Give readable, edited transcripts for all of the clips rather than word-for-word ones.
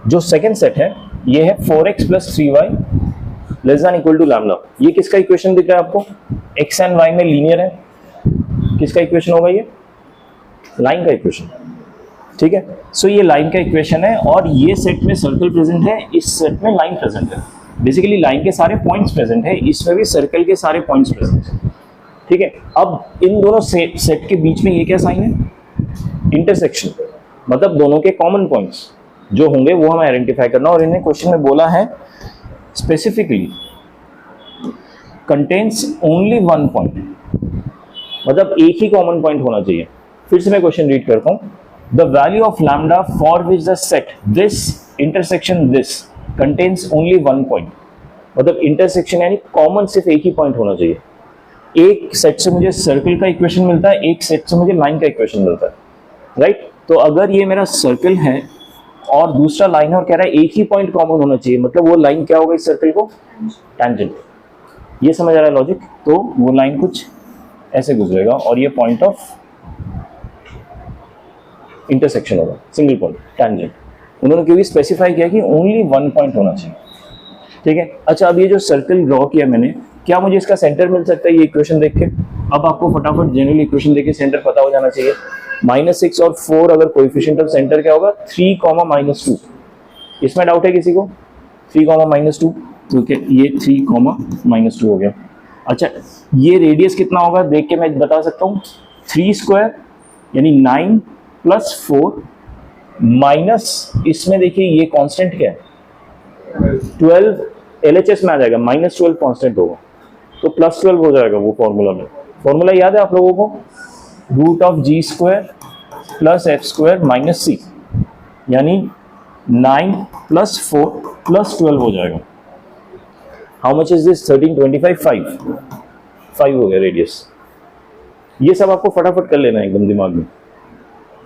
जो second set है ये है 4x plus 3y less than equal to lambda. ये किसका इक्वेशन दिख रहा है आपको? x एंड y में लीनियर है, किसका इक्वेशन होगा ये? लाइन का इक्वेशन, ठीक है। सो ये लाइन का इक्वेशन है और ये सेट में सर्कल प्रेजेंट है, इस सेट में लाइन प्रेजेंट है। बेसिकली लाइन के सारे पॉइंट्स प्रेजेंट है, इसमें भी सर्कल के सारे पॉइंट्स प्रेजेंट है, ठीक है। अब इन दोनों सेट के बीच में ये क्या साइन है? इंटरसेक्शन, मतलब दोनों के कॉमन पॉइंट्स जो होंगे वो हमें आइडेंटिफाई करना। और इन्हें क्वेश्चन में बोला है specifically contains only one point, मतलब एक ही कॉमन पॉइंट होना चाहिए। फिर से मैं क्वेश्चन रीड करता हूं। The value of lambda for which the set this intersection this contains only one point, मतलब इंटरसेक्शन यानी कॉमन सिर्फ एक ही पॉइंट होना चाहिए। एक सेट से मुझे सर्कल का इक्वेशन मिलता है, एक सेट से मुझे लाइन का इक्वेशन मिलता है, राइट। तो अगर ये मेरा सर्कल है और दूसरा लाइन है और कह रहा है एक ही पॉइंट कॉमन होना चाहिए, मतलब वो लाइन क्या होगा इस सर्कल को? टैंजेंट। ये समझ आ रहा है लॉजिक? तो वो लाइन कुछ ऐसे गुजरेगा और ये पॉइंट ऑफ इंटरसेक्शन होगा, सिंगल पॉइंट टैंजेंट। उन्होंने क्योंकि स्पेसिफाई किया कि ओनली वन पॉइंट होना चाहिए, ठीक है। अच्छा, अब ये जो सर्कल ड्रॉ किया मैंने, क्या मुझे इसका सेंटर मिल सकता है ये इक्वेशन देख के? अब आपको फटाफट जनरल इक्वेशन देख के सेंटर पता हो जाना चाहिए। -6 और 4 अगर कोएफिशिएंट ऑफ सेंटर क्या होगा? 3, -2। इसमें डाउट है किसी को? 3, -2, तो क्या ये 3, -2 हो गया। अच्छा, ये रेडियस कितना होगा देख के मैं बता सकता हूँ। 3 स्क्वायर यानी 9 + 4 माइनस इसमें देखिए ये कांस्टेंट क्या है? 12 LHS में आ जाएगा, -12 कांस्टेंट होगा तो +12 हो जाएगा वो फॉर्मूला में। फॉर्मूला याद है आप लोगों को? √g² + f² - c, यानी 9 + 4 + 12 हो जाएगा। How much is this? 1325, 5 हो गया रेडियस। ये सब आपको फटाफट कर लेना है एकदम दिमाग में,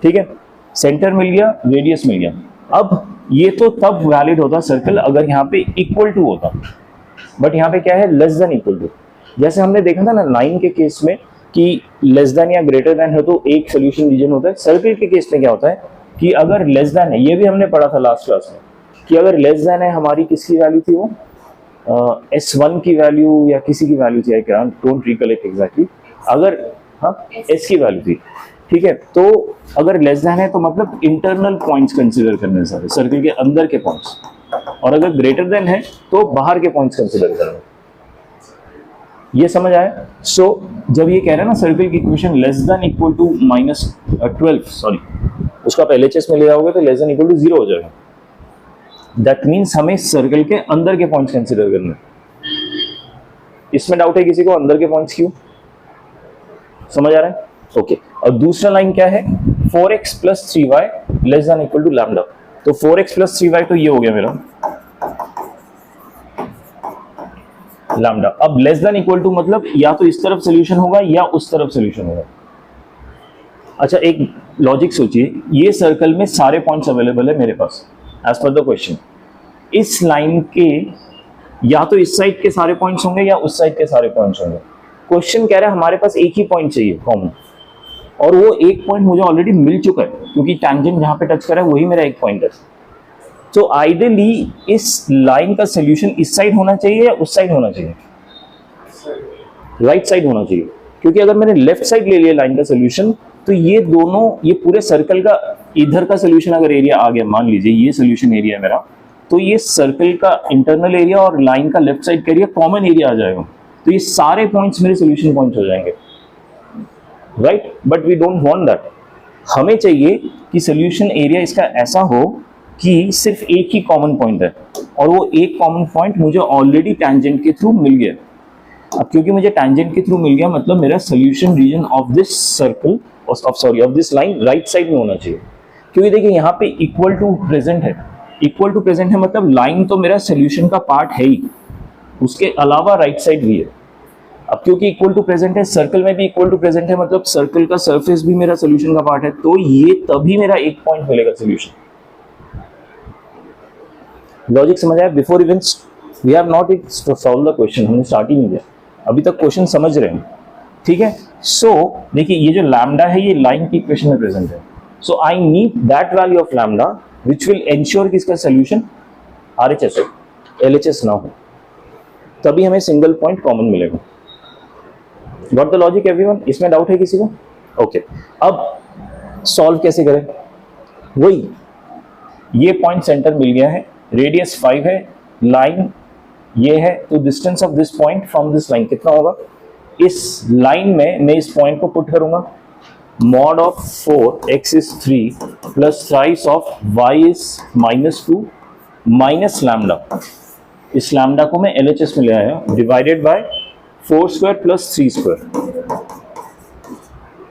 ठीक है। सेंटर मिल गया, रेडियस मिल गया। अब ये तो तब वैलिड होता सर्कल अगर यहाँ पे इक्वल टू होता, बट यहाँ पे क्या है? Less than equal to. जैसे हमने देखा था ना लाइन के केस में कि लेस देन या ग्रेटर देन है तो एक सोल्यूशन रीजन होता है। सर्कल के केस में क्या होता है कि अगर लेस देन है, ये भी हमने पढ़ा था लास्ट क्लास में, कि अगर लेस देन है, हमारी किसकी वैल्यू थी वो? S1 की वैल्यू या किसी की वैल्यू थी, आई डोंट रिकलेक्ट एग्जैक्टली। अगर S की वैल्यू थी, ठीक है। तो अगर लेस देन है तो मतलब इंटरनल पॉइंट्स कंसीडर करने सारे सर्कल के अंदर के पॉइंट्स, और अगर ग्रेटर देन है तो बाहर के पॉइंट्स कंसीडर करना। ये समझ आया? सो जब ये कह रहे हैं ना सर्कल की equation less than equal to -12, sorry, उसका आप LHS में ले आओगे तो लेस देन इक्वल टू 0 हो जाएगा। दैट मीन्स हमें सर्कल के अंदर के पॉइंट्स कंसीडर करने। इसमें डाउट है किसी को? अंदर के पॉइंट्स क्यों? समझ आ रहा है? ओके। और दूसरा लाइन क्या है? 4x + 3y less than equal to lambda. तो 4x + 3y तो ये हो गया मेरा लैम्डा। अब लेस देन इक्वल टू मतलब या तो इस तरफ सोल्यूशन होगा या उस तरफ सोल्यूशन होगा। अच्छा, एक लॉजिक सोचिए, ये सर्कल में सारे पॉइंट्स अवेलेबल है मेरे पास एज पर द क्वेश्चन। इस लाइन के या तो इस साइड के सारे पॉइंट्स होंगे या उस साइड के सारे पॉइंट्स होंगे। क्वेश्चन कह रहा है हमारे पास एक ही पॉइंट चाहिए कॉमन, और वो एक पॉइंट मुझे ऑलरेडी मिल चुका है क्योंकि टैंजेंट जहां पे टच कर रहा है वही मेरा एक पॉइंट है। तो आइडियली इस लाइन का सोल्यूशन इस साइड होना चाहिए या उस साइड होना चाहिए? राइट साइड होना चाहिए, क्योंकि अगर मैंने लेफ्ट साइड ले लिया लाइन का सोल्यूशन तो ये दोनों, ये पूरे सर्कल का इधर का सोल्यूशन अगर एरिया आ गया, मान लीजिए ये सोल्यूशन एरिया है मेरा, तो ये सर्कल का इंटरनल एरिया और लाइन का लेफ्ट साइड का एरिया कॉमन एरिया आ जाएगा। तो ये सारे पॉइंट्स मेरे सोल्यूशन पॉइंट्स हो जाएंगे, right. But we don't want that. हमें चाहिए कि सोल्यूशन एरिया इसका ऐसा हो कि सिर्फ एक ही कॉमन पॉइंट है, और वो एक कॉमन पॉइंट मुझे ऑलरेडी टैंजेंट के थ्रू मिल गया। अब क्योंकि मुझे टैंजेंट के थ्रू मिल गया, मतलब मेरा solution region of this circle, of this line right side में होना चाहिए। क्योंकि देखिए यहाँ पे इक्वल टू प्रेजेंट है, इक्वल टू प्रेजेंट है मतलब लाइन तो मेरा सोल्यूशन का पार्ट है ही, उसके अलावा राइट साइड भी है। अब क्योंकि इक्वल टू प्रेजेंट है, सर्कल में भी इक्वल टू प्रेजेंट है, मतलब सर्कल का सरफेस भी मेरा सोल्यूशन का पार्ट है, तो ये तभी मेरा एक पॉइंट मिलेगा सोल्यूशन। लॉजिक समझ आया? Before even we have not solve the question, हमने स्टार्ट ही नहीं किया, अभी तक क्वेश्चन समझ रहे हैं, ठीक है। सो देखिए ये जो लैम्डा है ये लाइन की इक्वेशन में प्रेजेंट है, so I need that value of lambda which will ensure कि इसका सोल्यूशन RHS हो, LHS ना हो, तभी हमें सिंगल पॉइंट कॉमन मिलेगा। Got the logic everyone? इसमें डाउट है किसी को? ओके, अब सॉल्व कैसे करें? वही, ये पॉइंट सेंटर मिल गया है, रेडियस 5 है, लाइन ये है, तो distance of this point from this line कितना होगा? इस लाइन में मैं इस पॉइंट को पुट करूंगा, mod of 4x is 3 plus thrice of y is -2 minus lambda, इस लैम्डा को मैं LHS में ले आया, divided by 4 square plus 3 square.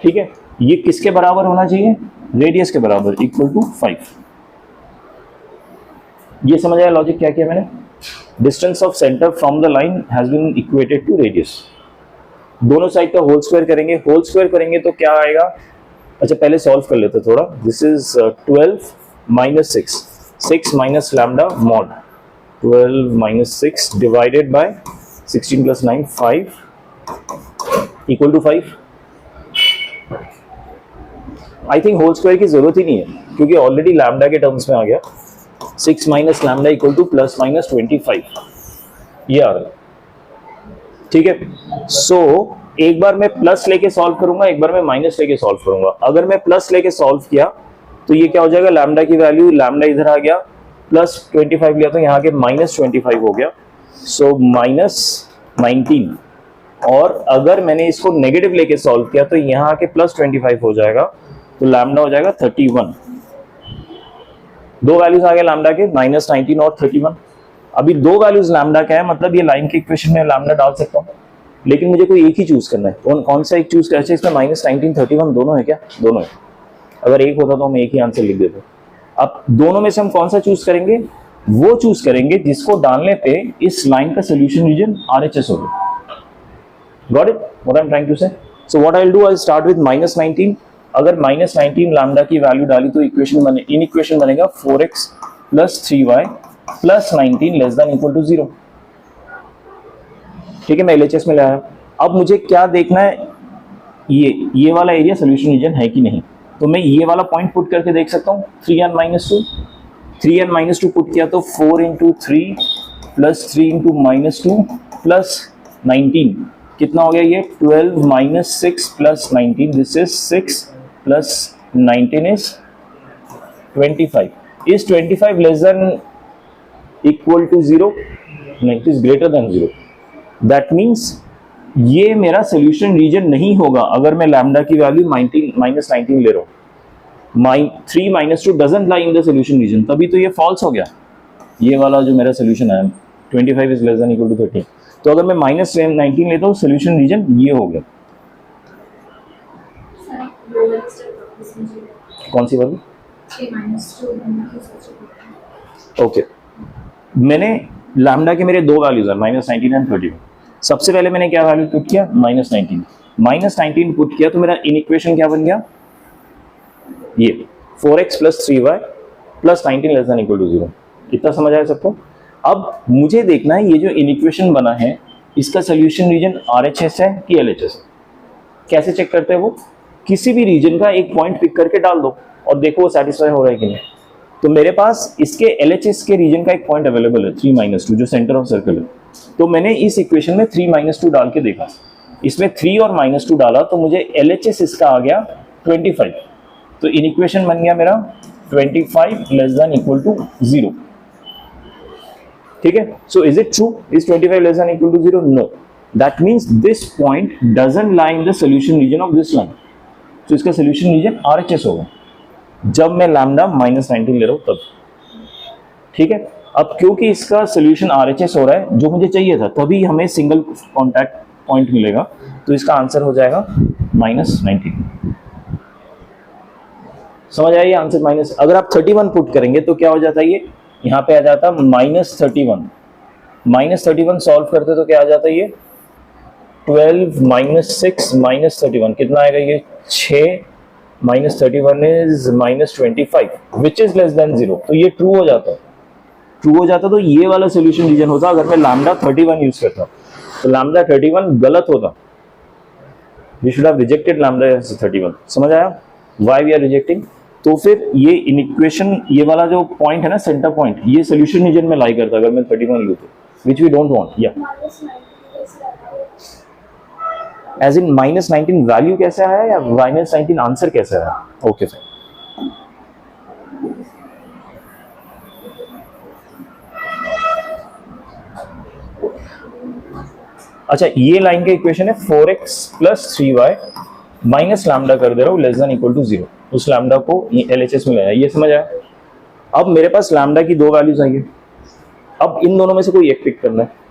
ठीक है, ये किसके बराबर होना चाहिए? रेडियस के बराबर, इक्वल टू 5। ये समझ आया लॉजिक क्या किया मैंने? Distance of centre from the line has been equated to radius. दोनों साइड का होल स्क्वायर करेंगे, होल स्क्वायर करेंगे तो क्या आएगा? अच्छा पहले सॉल्व कर लेते थोड़ा। This is 12 minus 6, 6 minus lambda mod 12 minus 6 divided by 16 plus 9 5 equal to 5। I think whole square की जरूरत ही नहीं है क्योंकि ऑलरेडी लैम्डा के टर्म्स में आ गया। 6 minus lambda equal to plus minus 25, ये आ रहा है। ठीक है, सो एक बार मैं प्लस लेके सॉल्व करूंगा, एक बार मैं माइनस लेके सॉल्व करूंगा। अगर मैं प्लस लेके सॉल्व किया तो ये क्या हो जाएगा? लैम्डा की वैल्यू, लैम्डा इधर आ गया, प्लस 25 लिया तो यहाँ के माइनस 25 हो गया, सो माइनस 19। और अगर मैंने इसको नेगेटिव लेके सॉल्व किया तो यहाँ के प्लस 25 हो जाएगा, तो लैम्डा हो जाएगा 31। दो वैल्यूज आ गए लैम्डा के, माइनस 19 और 31। अभी दो वैल्यूज लैम्डा का है, मतलब ये लाइन के इक्वेशन में लैम्डा डाल सकता हूँ, लेकिन मुझे कोई एक ही चूज करना है। कौन सा एक चूज करना है? इसमें माइनस 19 31 दोनों है क्या? दोनों है। अगर एक होता तो हम एक ही आंसर लिख देते। अब दोनों में से हम कौन सा चूज करेंगे? वो चूज करेंगे जिसको डालने पे इस लाइन का सोल्यूशन रीजन RHS होगा। Got it what I am trying to say? So what I will do, I start with minus 19। अगर माइनस 19 लैम्डा की वैल्यू डाली तो इक्वेशन बनेगा 4x plus 3y plus 19 less than equal to 0। ठीक है, मैं LHS में लाया। अब मुझे क्या देखना है? ये वाला एरिया सोल्यूशन रीजन है कि नहीं, तो मैं ये वाला पॉइंट पुट करके देख सकता हूँ। 3n minus 2, 3n minus 2 put किया तो 4 into 3 plus 3 into minus 2 plus 19 कितना हो गया? ये 12 minus 6 plus 19, this is 6 plus 19 is 25। Is 25 less than equal to 0? नहीं, it is greater than 0। That means ये मेरा सोल्यूशन रीजन नहीं होगा अगर मैं लैम्डा की वैल्यू माइनस 19 ले रहा हूँ। 3 minus 2 doesn't lie in the solution region, तभी तो ये फॉल्स हो गया। ये वाला जो मेरा सोल्यूशन है 25 is less than equal to 13, तो अगर मैं माइनस 19 लेता हूँ सोल्यूशन रीजन ये हो गया। कौन सी वाली? ओके, मैंने लैम्डा के मेरे दो वैल्यूज है, माइनस 19 एंड 31। सबसे पहले मैंने क्या वैल्यू पुट किया? माइनस 19। माइनस 19 पुट किया तो मेरा इन इक्वेशन क्या बन गया? ये 4x plus 3y plus 19 less than equal to 0। इतना समझ आया सबको? अब मुझे देखना है ये जो इन इक्वेशन बना है इसका सोल्यूशन रीजन RHS है कि LHS है। कैसे चेक करते हैं वो? किसी भी रीजन का एक पॉइंट पिक करके डाल दो और देखो वो सेटिस्फाई हो रहा है कि नहीं। तो मेरे पास इसके LHS के रीजन का एक पॉइंट अवेलेबल है 3 माइनस 2 जो सेंटर ऑफ सर्कल है। तो मैंने इस इक्वेशन में 3 माइनस 2 डाल के देखा, इसमें 3 और माइनस 2 डाला तो मुझे LHS इसका आ गया 25। तो इन इक्वेशन बन गया मेरा 25 लेस देन इक्वल टू 0। ठीक है, so is it true? Is 25 less than equal to 0? No, that means this point doesn't lie in the solution region of this line. तो इसका सोल्यूशन रीजन RHS होगा जब मैं लैम्डा माइनस 19 ले रहा हूं तब। ठीक है, अब क्योंकि इसका सोल्यूशन RHS हो रहा है जो मुझे चाहिए था, तभी हमें सिंगल कॉन्टैक्ट पॉइंट मिलेगा, तो इसका आंसर हो जाएगा माइनस 19। समझ आइए आंसर माइनस। अगर आप 31 पुट करेंगे तो क्या हो जाता है? ये यहाँ पे आ जाता माइनस 31। माइनस 31 सॉल्व करते तो क्या आ जाता है? ये 12 माइनस 6 माइनस 31 कितना आएगा? ये 6 minus 31 is minus 25 which is less then 0। तो ये ट्रू हो जाता। ट्रू हो जाता तो ये वाला सोल्यूशन रीजन होता अगर मैं लैम्डा 31 यूज करता। तो लैम्डा 31 गलत होता, we should have rejected lambda 31। समझ आया व्हाई वी आर रिजेक्टिंग? तो फिर ये इनइक्वेशन, ये वाला जो पॉइंट है ना, सेंटर पॉइंट, ये सोल्यूशन रीजन में लाई करता है अगर मैं 31 लूँ तो, विच वी डोंट वांट। या एज इन -19 वैल्यू कैसा है या -19 आंसर कैसा है? Okay fine. अच्छा, ये लाइन का इक्वेशन है 4x + 3y माइनस लैम्डा कर दे रहा हूँ लेस देन इक्वल टू 0। उस लैम्डा को LHS में लाया, ये समझ आया? अब मेरे पास लैम्डा की दो वैल्यूज आई है, अब इन दोनों में से कोई एक पिक करना है।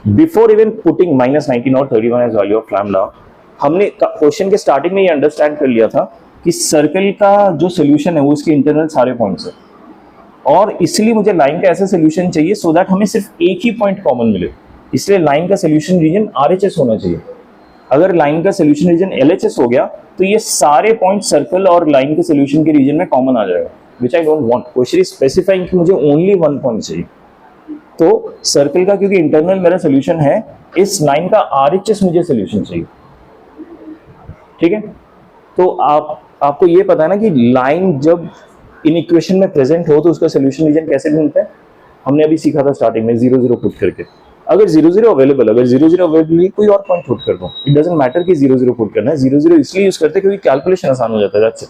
बिफोर इवन पुटिंग -19 और 31 एज वैल्यू ऑफ लैम्डा, हमने क्वेश्चन के स्टार्टिंग में ये अंडरस्टैंड कर लिया था कि सर्कल का जो सोल्यूशन है वो उसके इंटरनल सारे पॉइंट्स है, और इसलिए मुझे लाइन का ऐसा सोल्यूशन चाहिए सो दैट हमें सिर्फ एक ही पॉइंट कॉमन मिले। इसलिए लाइन का सोल्यूशन रीजन RHS होना चाहिए। अगर लाइन का सोल्यूशन रीजन LHS हो गया तो ये सारे पॉइंट सर्कल और लाइन के सोल्यूशन के रीजन में कॉमन आ जाएगा, which I don't want. Question is specifying कि मुझे ओनली वन पॉइंट चाहिए। तो सर्कल का क्योंकि इंटरनल मेरा सोल्यूशन है, इस लाइन का RHS मुझे सोल्यूशन चाहिए। ठीक है, तो आपको ये पता है ना कि लाइन जब इन इक्वेशन में प्रेजेंट हो तो उसका सोल्यूशन रीजन कैसे ढूंढते हैं? हमने अभी सीखा था स्टार्टिंग में 0 0 पुट करके। अगर 0 0 अवेलेबल, अगर 0 0 अवेलेबल कोई और पॉइंट पुट कर दो, इट डजंट मैटर कि 0 0 पुट करना है। 0 0 इसलिए यूज करते हैं क्योंकि कैलकुलेशन आसान हो जाता है, दैट्स इट।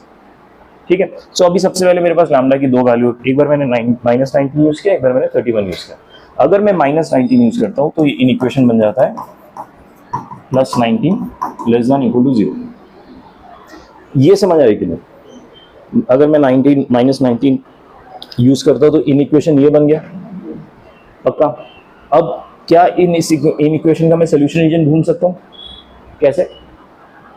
ठीक है, सो अभी सबसे पहले मेरे पास लैम्डा की दो वैल्यू, एक बार मैंने -19 यूज किया, एक बार मैंने 31 यूज किया। अगर मैं -19 यूज करता हूँ तो इन इक्वेशन बन जाता है +19 लेस देन इक्वल टू 0। ये समझ आएगी कि नहीं? अगर मैं -19 यूज करता हूँ तो इन इक्वेशन ये बन गया पक्का। अब क्या इन इक्वेशन का मैं सोल्यूशन रीजन ढूंढ सकता हूँ? कैसे?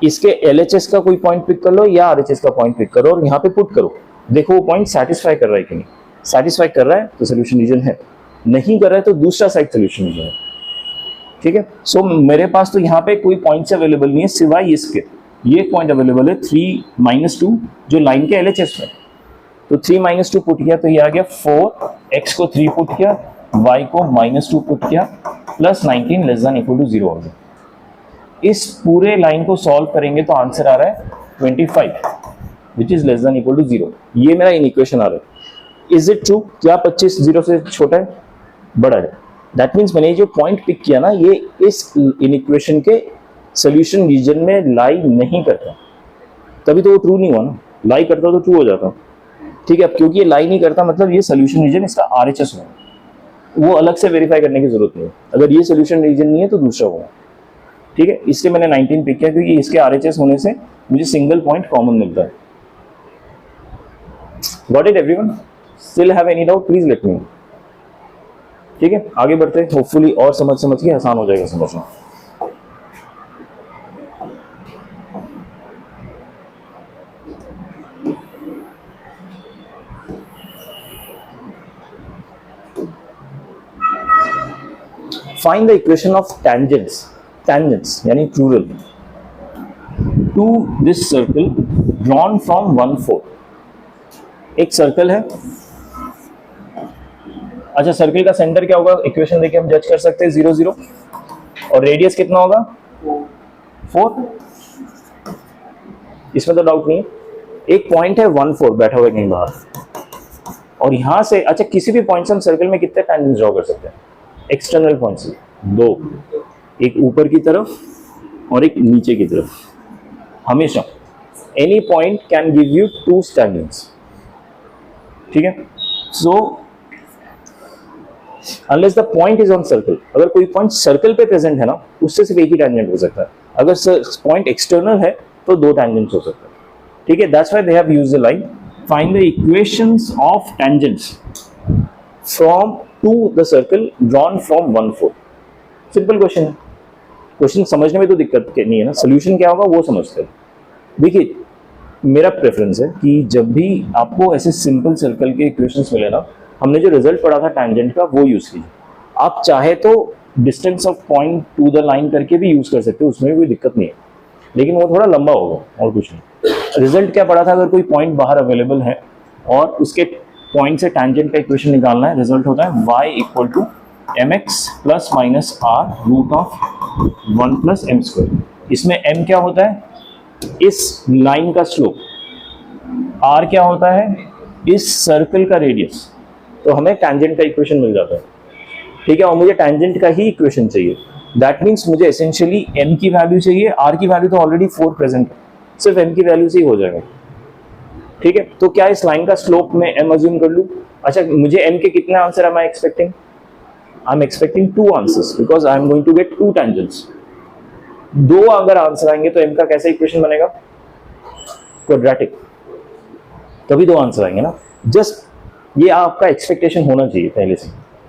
इसके LHS का कोई पॉइंट पिक कर लो या RHS का पॉइंट पिक करो और यहाँ पे पुट करो, देखो वो पॉइंट सेटिस्फाई कर रहा है कि नहीं। सेटिस्फाई कर रहा है तो सोल्यूशन रीजन है, नहीं कर रहा है तो दूसरा साइड सोल्यूशन रीजन है। ठीक है, सो मेरे पास तो यहाँ पे कोई पॉइंट्स अवेलेबल नहीं है सिवाय इसके। ये पॉइंट अवेलेबल है 3 - 2 जो लाइन के LHS में, तो 3 - 2 पुट किया तो ये आ गया 4, x को 3 पुट किया, y को -2 पुट किया, +19 लेस देन इक्वल टू 0 हो गया। इस पूरे लाइन को सॉल्व करेंगे तो आंसर आ रहा है 25 which is less than equal to 0। ये मेरा इन इक्वेशन आ रहा है। Is it true? क्या 25 0 से छोटा है, बड़ा है? दैट मीन्स मैंने जो पॉइंट पिक किया ना, ये इस इन इक्वेशन के सोल्यूशन रीजन में लाई नहीं करता, तभी तो वो ट्रू नहीं हुआ ना। लाई करता तो ट्रू हो जाता। ठीक है, अब क्योंकि ये लाई नहीं करता मतलब ये सोल्यूशन रीजन इसका RHS होगा, वो अलग से वेरीफाई करने की जरूरत नहीं है। अगर ये सोल्यूशन रीजन नहीं है तो दूसरा होगा। ठीक है, इसलिए मैंने 19 पिक किया क्योंकि इसके RHS होने से मुझे सिंगल पॉइंट कॉमन मिलता है। Got it everyone? Still have any doubt? Please let me know. ठीक है, आगे बढ़ते हैं। होपफुली और समझ के आसान हो जाएगा समझना। Find the equation of tangents यानी plural to this circle drawn from 1/4। एक सर्कल है। अच्छा, सर्कल का सेंटर क्या होगा? इक्वेशन देके हम जज कर सकते हैं 0 0, और रेडियस कितना होगा? 4। इसमें तो डाउट नहीं है। एक पॉइंट है 1/4 बैठा हुआ है कहीं बाहर, और यहां से अच्छा किसी भी पॉइंट से हम सर्कल में कितने टेंजेंट्स ड्रॉ कर सकते हैं? एक्सटर्नल पॉइंट्स 2, एक ऊपर की तरफ और एक नीचे की तरफ। हमेशा any point can give you 2 tangents. ठीक है, so unless the point is on circle, अगर कोई पॉइंट सर्कल पे प्रेजेंट है ना, उससे सिर्फ एक ही टेंजेंट हो सकता है। अगर पॉइंट एक्सटर्नल है तो 2 टेंजेंट्स हो सकते हैं। ठीक है, that's why they have used the line find the equations of tangents from to the circle drawn from 1/4। Simple question है। क्वेश्चन समझने में तो दिक्कत नहीं है ना, सोल्यूशन क्या होगा वो समझते हैं। देखिए, मेरा प्रेफरेंस है कि जब भी आपको ऐसे सिंपल सर्कल के इक्वेशंस मिले ना, हमने जो रिजल्ट पढ़ा था टैंजेंट का वो यूज कीजिए। आप चाहे तो distance of point two the line करके भी यूज कर सकते हो, उसमें भी कोई दिक्कत नहीं है, लेकिन वो थोड़ा लंबा होगा और कुछ नहीं। रिजल्ट क्या पढ़ा था? अगर कोई पॉइंट बाहर अवेलेबल है और उसके पॉइंट से टैंजेंट का इक्वेशन निकालना है, रिजल्ट होता है y = mx + -r √ 1 + m²। इसमें m क्या होता है? इस लाइन का स्लोप। r क्या होता है, इस सर्कल का रेडियस, तो हमें टैंजेंट का इक्वेशन मिल जाता है, ठीक है। और मुझे टैंजेंट का ही इक्वेशन चाहिए, दैट मीन्स मुझे एसेंशियली m की वैल्यू चाहिए, r की वैल्यू तो ऑलरेडी 4 प्रेजेंट है, सिर्फ m की वैल्यू से ही हो जाएगा, ठीक है। तो क्या इस लाइन का स्लोप में m अज्यूम कर लूं? अच्छा, मुझे m के कितने answer am I expecting? I'm expecting 2 answers because I am going to get 2 tangents. 2 अगर आंसर आएंगे तो m का कैसा इक्वेशन बनेगा? क्वाड्रेटिक, तभी 2 आंसर आएंगे ना। जस्ट ये आपका एक्सपेक्टेशन होना चाहिए पहले से,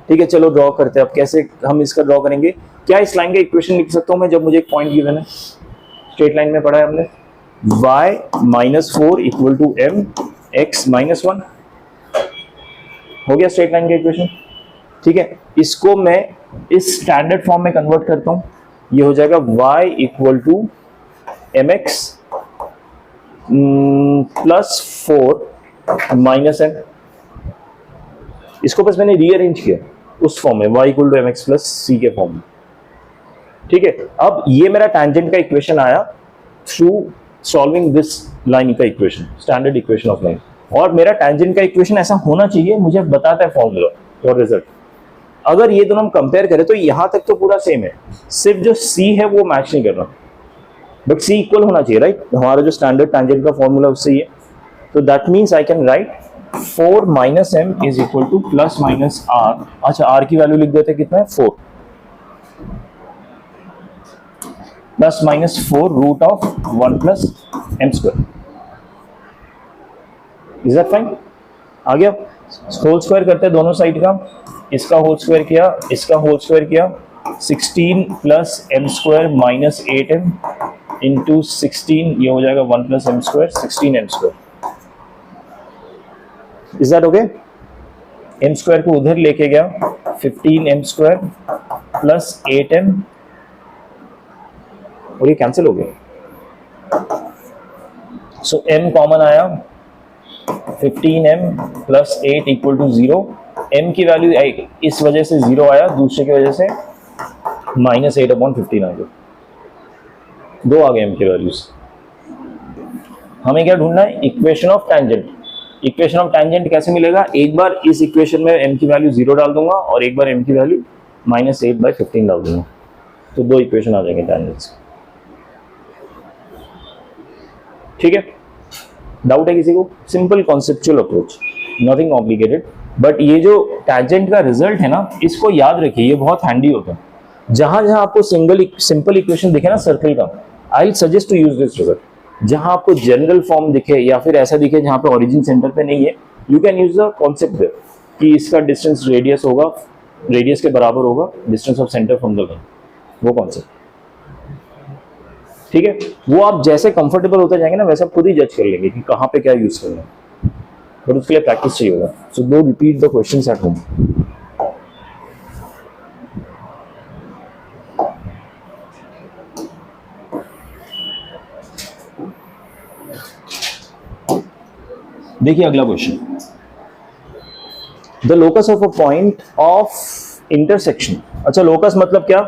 ठीक है। चलो ड्रॉ करते हैं अब, कैसे हम इसका ड्रॉ करेंगे। क्या इस लाइन का इक्वेशन लिख सकता हूं मैं, जब मुझे एक पॉइंट गिवन है, स्ट्रेट लाइन में पढ़ा है हमने, y-4 equal to m x-1, हो गया स्ट्रेट लाइन का इक्वेशन, ठीक है। इसको मैं इस स्टैंडर्ड फॉर्म में कन्वर्ट करता हूं, ये हो जाएगा y equal to mx plus 4 minus m। इसको बस मैंने रीअरेंज किया उस फॉर्म में, y equal to mx plus c के फॉर्म में, ठीक है। अब ये मेरा टैंजेंट का इक्वेशन आया थ्रू सॉल्विंग दिस लाइन का equation, standard equation of line. और मेरा टैंजेंट का इक्वेशन ऐसा होना चाहिए, मुझे बताता है फॉर्मूला और रिजल्ट। अगर ये दोनों हम कंपेयर करें तो यहां तक तो पूरा सेम है, सिर्फ जो c है वो मैच नहीं कर रहा, बट c इक्वल होना चाहिए, राइट। हमारा जो स्टैंडर्ड टैंजेंट का फॉर्मूला उससे ही है, तो that means I can write 4 minus m is equal to plus minus r। अच्छा, r की वैल्यू लिख देते, कितना है 4, plus minus 4 root of 1 plus m square. Is that fine? आ गया। होल स्क्वायर करते हैं दोनों साइड का, इसका होल स्क्वायर किया, इसका होल स्क्वायर किया, 16 plus m square minus 8m into 16, ये हो जाएगा 1 plus m square, 16m square. Is that okay? m square को उधर लेके गया, 15m स्क्वायर प्लस 8m, और ये कैंसिल हो गया, सो m कॉमन आया, 15m plus 8 equal to 0। m की वैल्यू इस वजह से 0 आया, दूसरे की वजह से माइनस 8/15 आ गया, 2 आ गए m की वैल्यूज। हमें क्या ढूंढना है? Equation of tangent. Equation of tangent कैसे मिलेगा? एक बार इस इक्वेशन में m की वैल्यू 0 डाल दूंगा और एक बार m की वैल्यू माइनस 8/15 डाल दूंगा, तो 2 इक्वेशन आ जाएंगे टैंजेंट्स, ठीक है। डाउट है किसी को? Simple conceptual approach, nothing complicated. But ये जो टैंजेंट का रिजल्ट है ना, इसको याद रखिए, ये बहुत हैंडी होता है। जहां जहां आपको सिंपल इक्वेशन दिखे ना सर्कल का, I suggest to use this result. जहां आपको जनरल फॉर्म दिखे या फिर ऐसा दिखे जहां पे ओरिजिन सेंटर पे नहीं है, you can use the concept there कि इसका डिस्टेंस रेडियस होगा, रेडियस के बराबर होगा distance of centre from the line, वो कॉन्सेप्ट, ठीक है। वो आप जैसे कंफर्टेबल होते जाएंगे ना, वैसे आप खुद ही जज कर लेंगे कि कहां पे क्या यूज करना है, बट उसके लिए प्रैक्टिस चाहिए होगा। So do repeat the questions at home. देखिए अगला question, the locus of a point of intersection. अच्छा, लोकस मतलब क्या?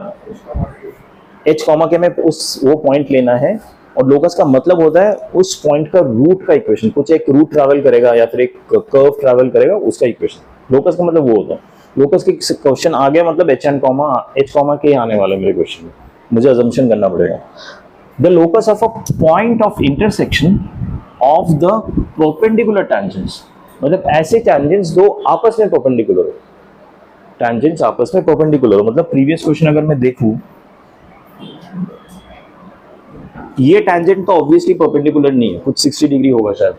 h कॉमा के में उस वो पॉइंट लेना है, और लोकस का मतलब होता है उस पॉइंट का रूट का इक्वेशन, कुछ एक रूट ट्रैवल करेगा या फिर एक कर्व ट्रैवल करेगा, उसका इक्वेशन। लोकस का मतलब वो होता है। लोकस के क्वेश्चन आ गया मतलब h कॉमा के आने वाला मेरे क्वेश्चन में, मुझे अजम्पशन करना पड़ेगा। The locus of a point of intersection of the perpendicular tangents, मतलब ऐसे टैंजेंट्स दो आपस में परपेंडिकुलर हो, टैंजेंट्स आपस में परपेंडिकुलर हो। मतलब प्रीवियस क्वेश्चन अगर मैं देखूं, ये टैंजेंट तो ऑब्वियसली परपेंडिकुलर नहीं है, कुछ 60 डिग्री होगा शायद,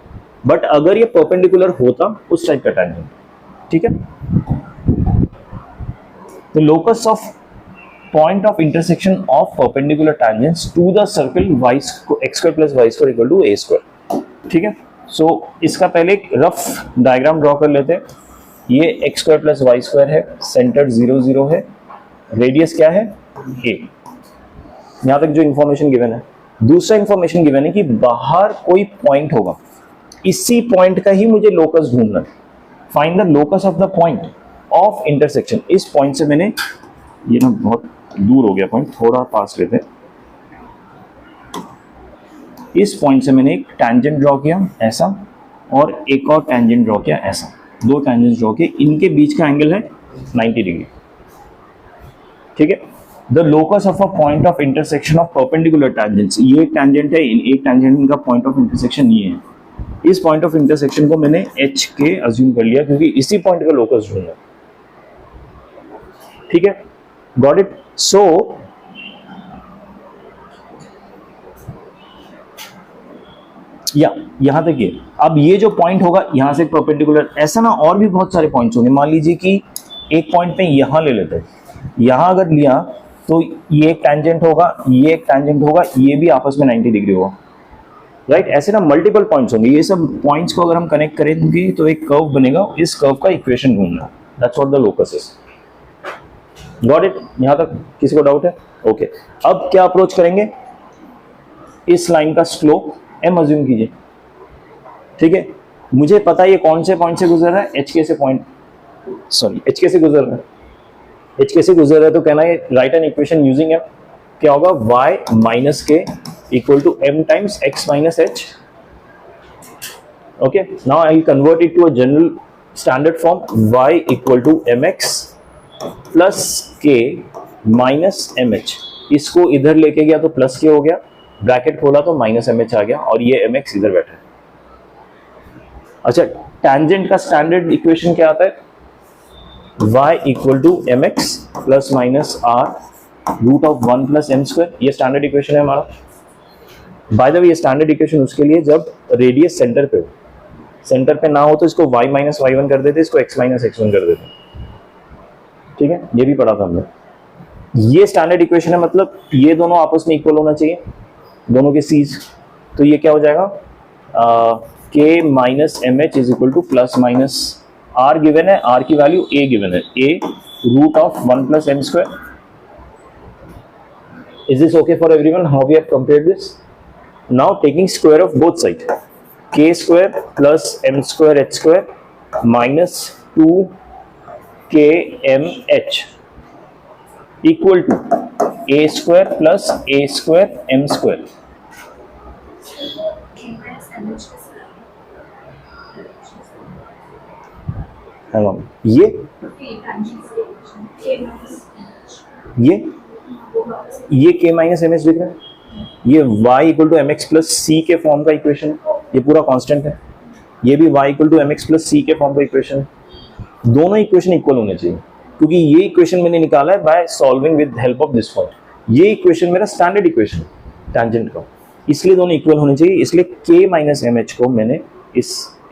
बट अगर ये परपेंडिकुलर होता उस टाइप का टैंजेंट, ठीक है। तो locus of point of intersection of perpendicular tangents to the circle x² plus y² equal to a², ठीक है। सो इसका पहले एक रफ डायग्राम ड्रॉ कर लेते हैं। ये x² प्लस y² है, सेंटर 0 0 है, रेडियस क्या है a। यहां तक जो इंफॉर्मेशन गिवन है। दूसरा इंफॉर्मेशन गिवन है कि बाहर कोई पॉइंट होगा, इसी पॉइंट का ही मुझे लोकस ढूंढना है। Find the locus of the point of intersection. इस पॉइंट से मैंने, ये ना बहुत दूर हो गया पॉइंट, थोड़ा पास लेते हैं। इस पॉइंट से मैंने एक टैंजेंट ड्रॉ किया ऐसा, और एक और टेंजेंट ड्रॉ किया ऐसा, दो टेंजेंट ड्रॉ किए, इनके बीच का एंगल है 90 डिग्री। ठीक है, the locus of a point of intersection of perpendicular tangents, ये एक टेंजेंट है, एक टेंजेंट का पॉइंट ऑफ इंटरसेक्शन ये है। इस पॉइंट ऑफ इंटरसेक्शन को मैंने एच के अज्यूम कर लिया क्योंकि इसी पॉइंट का लोकस ढूंढना। ठीक है, गॉट इट। सो या यहां तक ये, अब ये जो पॉइंट होगा यहां से परपेंडिकुलर, ऐसा ना और भी बहुत सारे पॉइंट्स होंगे। मान लीजिए कि एक पॉइंट पे यहां ले लेते हैं, यहां अगर लिया तो ये एक टेंजेंट होगा, ये एक टेंजेंट होगा, ये भी आपस में 90 डिग्री होगा, राइट। ऐसे ना मल्टीपल पॉइंट्स होंगे, ये सब पॉइंट्स को अगर हम कनेक्ट करेंगे तो एक कर्व बनेगा, इस कर्व का इक्वेशन ढूंढना, that's what the locus is. Got it, यहां तक किसी को डाउट है? ओके, अब क्या अप्रोच करेंगे, इस लाइन का स्लोप m अज्यूम कीजिए। ठीक है, मुझे पता है ये कौन से पॉइंट से गुजर रहा है, HK से पॉइंट, सॉरी HK से गुजर रहा है, HK से गुजर रहा है, तो कहना है write an equation using m, क्या होगा, y minus k equal to m times x minus h। Okay, now I convert it to a general standard form, y equal to mx plus k minus mh। इसको इधर लेके गया तो plus के हो गया, ब्रैकेट खोला तो माइनस mh आ गया, और ये mx इधर बैठा है। अच्छा, टैंजेंट का स्टैंडर्ड इक्वेशन क्या आता है, y equal to mx plus minus r root of 1 plus m square, ये स्टैंडर्ड इक्वेशन है हमारा। बाय द वे ये स्टैंडर्ड इक्वेशन उसके लिए जब रेडियस सेंटर पे हो, सेंटर पे ना हो तो इसको y माइनस y1 कर देते, इसको x माइनस x1 कर देते। ठीक है, ये भी पढ़ा था हमने। ये स्टैंडर्ड इक्वेशन है, मतलब ये दोनों आपस में इक्वल होना चाहिए, दोनों के सीज। तो ये क्या हो जाएगा, k minus m h is equal to plus minus r given है, r की वैल्यू a गिवन है, a root of 1 plus m square. Is this okay for everyone? How we have compared this? Now taking square of both sides, k square plus m square h square minus 2kmh equal to a square plus a square m square. Hang on, ये k minus m h दिख रहा है, ये y equal to m x plus c के form का equation, ये पूरा constant है, ये भी y equal to m x plus c के फॉर्म का इक्वेशन। दोनों इक्वेशन इक्वल होने चाहिए, क्योंकि ये इक्वेशन मैंने निकाला है by solving with help of this point. ये इक्वेशन मेरा स्टैंडर्ड इक्वेशन टैंजेंट का, इसलिए दोनों इक्वल होने चाहिए। इसलिए k माइनस एम एच को मैंने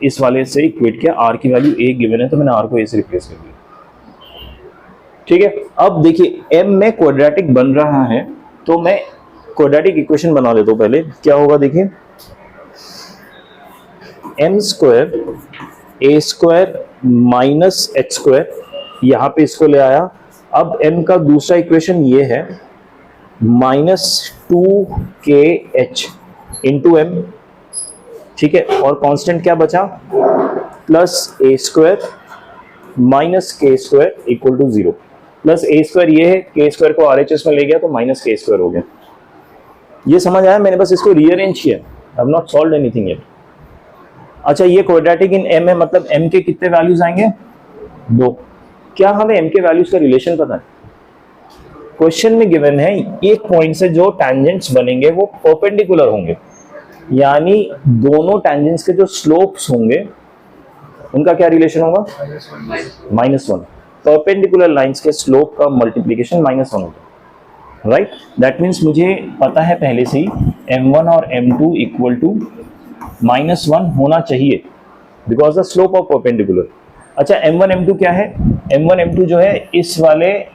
इस वाले से इक्वेट किया, r की वैल्यू a गिवन है तो मैंने r को a से रिप्लेस कर दिया। ठीक है, अब देखिए m में क्वाड्रेटिक बन रहा है, तो मैं क्वाड्रेटिक इक्वेशन बना लेता हूं पहले। क्या होगा देखिए, m square a square minus h square, यहां पे इसको ले आया। अब m का दूसरा इक्वेशन ये है माइनस 2kh इंटू m। ठीक है, और कांस्टेंट क्या बचा, plus a square minus k square equal to 0। Plus a square ये है, k स्क्वायर को RHS में ले गया तो माइनस k स्क्वायर हो गया। ये समझ आया, मैंने बस इसको रीअरेंज किया, I have not solved anything yet. अच्छा, ये क्वाड्रेटिक इन m है, मतलब m के कितने वैल्यूज आएंगे, 2। क्या हमें m के वैल्यूज का रिलेशन पता है? क्वेश्चन में गिवन है एक पॉइंट से जो टैंजेंट्स बनेंगे वो परपेंडिकुलर होंगे, यानी दोनों टैंजेंट्स के जो स्लोप्स होंगे उनका क्या रिलेशन होगा, -1। परपेंडिकुलर लाइंस के स्लोप का मल्टीप्लिकेशन -1 होगा, राइट। दैट मीन्स मुझे पता है पहले से ही m1 और m2 इक्वल टू -1 होना चाहिए, because the slope of perpendicular. अच्छा, m1 m2 क्या है, m1 m2 जो है इस वाले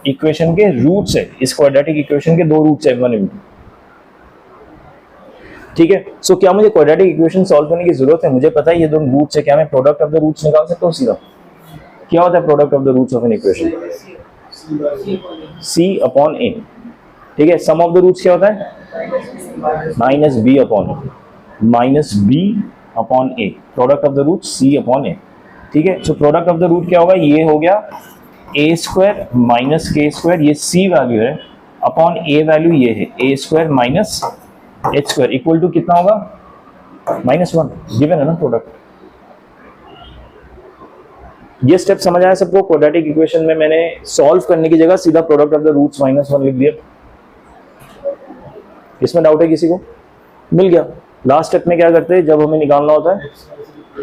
इक्वेशन के रूट्स है, इस क्वाड्रेटिक इक्वेशन के 2 रूट्स है m1 m2। ठीक है, सो क्या मुझे क्वाड्रेटिक इक्वेशन सॉल्व करने की जरूरत है? मुझे पता है ये दोनों रूट्स है, क्या मैं प्रोडक्ट ऑफ द रूट्स निकाल सकता हूँ सीधा? क्या होता है product of the roots of an equation? c upon a। ठीक है, सम ऑफ द रूट्स क्या होता है, minus b upon a। Product of the root c upon a। ठीक है, so product of the root क्या होगा, ये हो गया a square minus k square, ये c वैल्यू है, अपॉन a वैल्यू ये है a square minus h square equal to कितना होगा, -1 गिवन है ना प्रोडक्ट। ये स्टेप समझ आया सबको? क्वाड्रेटिक इक्वेशन में मैंने सॉल्व करने की जगह सीधा प्रोडक्ट ऑफ द रूट्स -1 लिख दिया। इसमें डाउट है किसी को? मिल गया। लास्ट स्टेप में क्या करते हैं, जब हमें निकालना होता है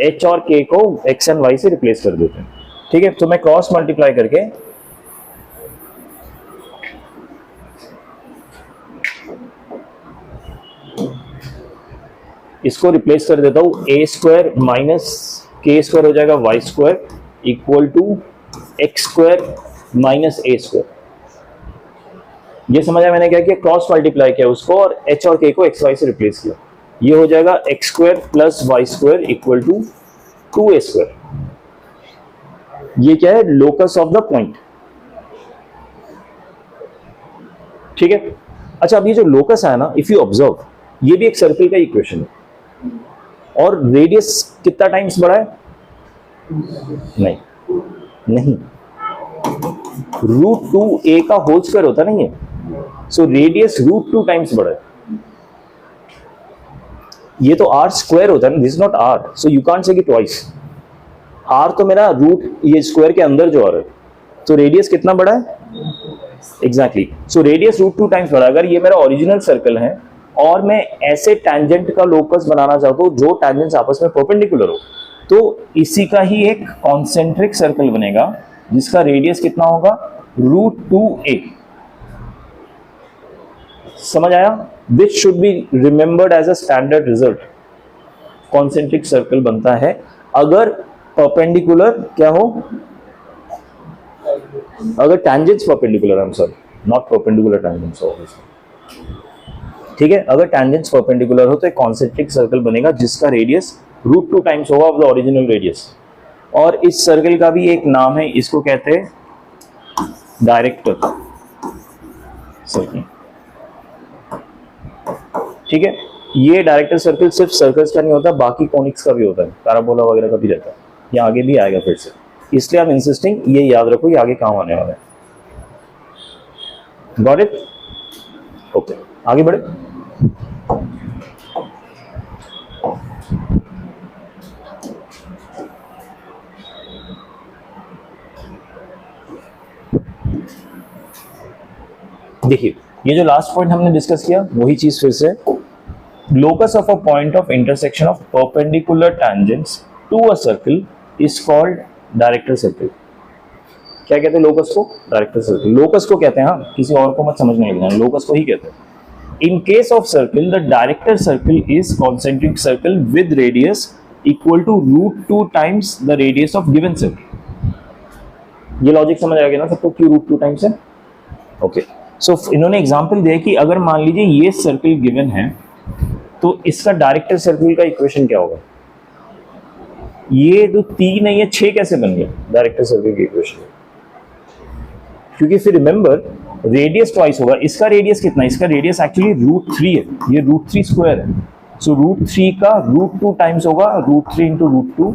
h और k को x एंड y से रिप्लेस कर देते हैं। ठीक है, तो मैं क्रॉस मल्टीप्लाई करके इसको रिप्लेस कर देता हूं, a square minus k square हो जाएगा y square equal to x square minus a square. ये समझ आया मैंने क्या किया? क्रॉस मल्टीप्लाई किया उसको और h और k को x y से रिप्लेस किया। ये हो जाएगा x square plus y square equal to 2a square. ये क्या है? Locus of the point. ठीक है। अच्छा, अब ये जो लोकस है ना, इफ यू ऑब्जर्व, ये भी एक सर्कल का इक्वेशन है और रेडियस कितना टाइम्स बड़ा है? नहीं, √2a का होल स्क्वायर होता नहीं है। सो रेडियस √2 टाइम्स बड़ा है। ये तो r स्क्वायर होता है ना, this is not r, so you can't say कि ट्वाइस। r तो मेरा रूट ये स्क्वायर के अंदर जो आ रहा है, तो रेडियस कितना बड़ा है? एग्जैक्टली, सो रेडियस √2 टाइम्स बड़ा। अगर ये मेरा ओरिजिनल सर्कल है और मैं ऐसे टैंजेंट का लोकस बनाना चाहता हूं जो टैंजेंट्स आपस में परपेंडिकुलर हो, तो इसी का ही एक कॉन्सेंट्रिक सर्कल बनेगा जिसका रेडियस कितना होगा? √2a। समझ आया? This should be remembered as a standard result. Concentric circle बनता है अगर परपेंडिकुलर क्या हो? अगर tangents perpendicular, I am sorry, not perpendicular tangents हो। ठीक है, अगर टैंजेंट्स परपेंडिकुलर हो तो एक कॉन्सेंट्रिक सर्कल बनेगा जिसका रेडियस √2 टाइम्स होगा ऑफ द ओरिजिनल रेडियस। और इस सर्कल का भी एक नाम है, इसको कहते हैं डायरेक्टर सर्कल। ठीक है, ये डायरेक्टर सर्कल सिर्फ सर्कल्स का नहीं होता, बाकी कॉनिक्स का भी होता है, पैराबोला वगैरह का भी रहता है। ये आगे भी आएगा फिर से, इसलिए आप इंसिस्टिंग ये याद रखो, ये आगे काम आने वाला है। Got it? ओके, आगे बढ़े। देखिए, ये जो लास्ट पॉइंट हमने डिस्कस किया वही चीज फिर से, locus of a point of intersection of perpendicular tangents to a circle is called director circle. क्या कहते हैं लोकस को? Director circle. लोकस को कहते हैं, हाँ, किसी और को मत समझने लगना, लोकस को ही कहते हैं। In case of circle, the director circle is concentric circle with radius equal to √2 times the radius of given circle. ये लॉजिक समझ आ गया ना सबको, क्यों √2 टाइम्स है? ओके, सो इन्होंने एग्जांपल दिया कि अगर मान लीजिए ये सर्कल गिवन है तो इसका डायरेक्टर सर्कल का इक्वेशन क्या होगा? ये जो 3 है ये 6 कैसे बन गया डायरेक्टर सर्कल की इक्वेशन? क्योंकि फिर रिमेंबर रेडियस ट्वाइस होगा। इसका रेडियस कितना है? इसका रेडियस एक्चुअली √3 है, ये √3 स्क्वायर है। सो √3 का √2 टाइम्स होगा, √3 इंटू √2,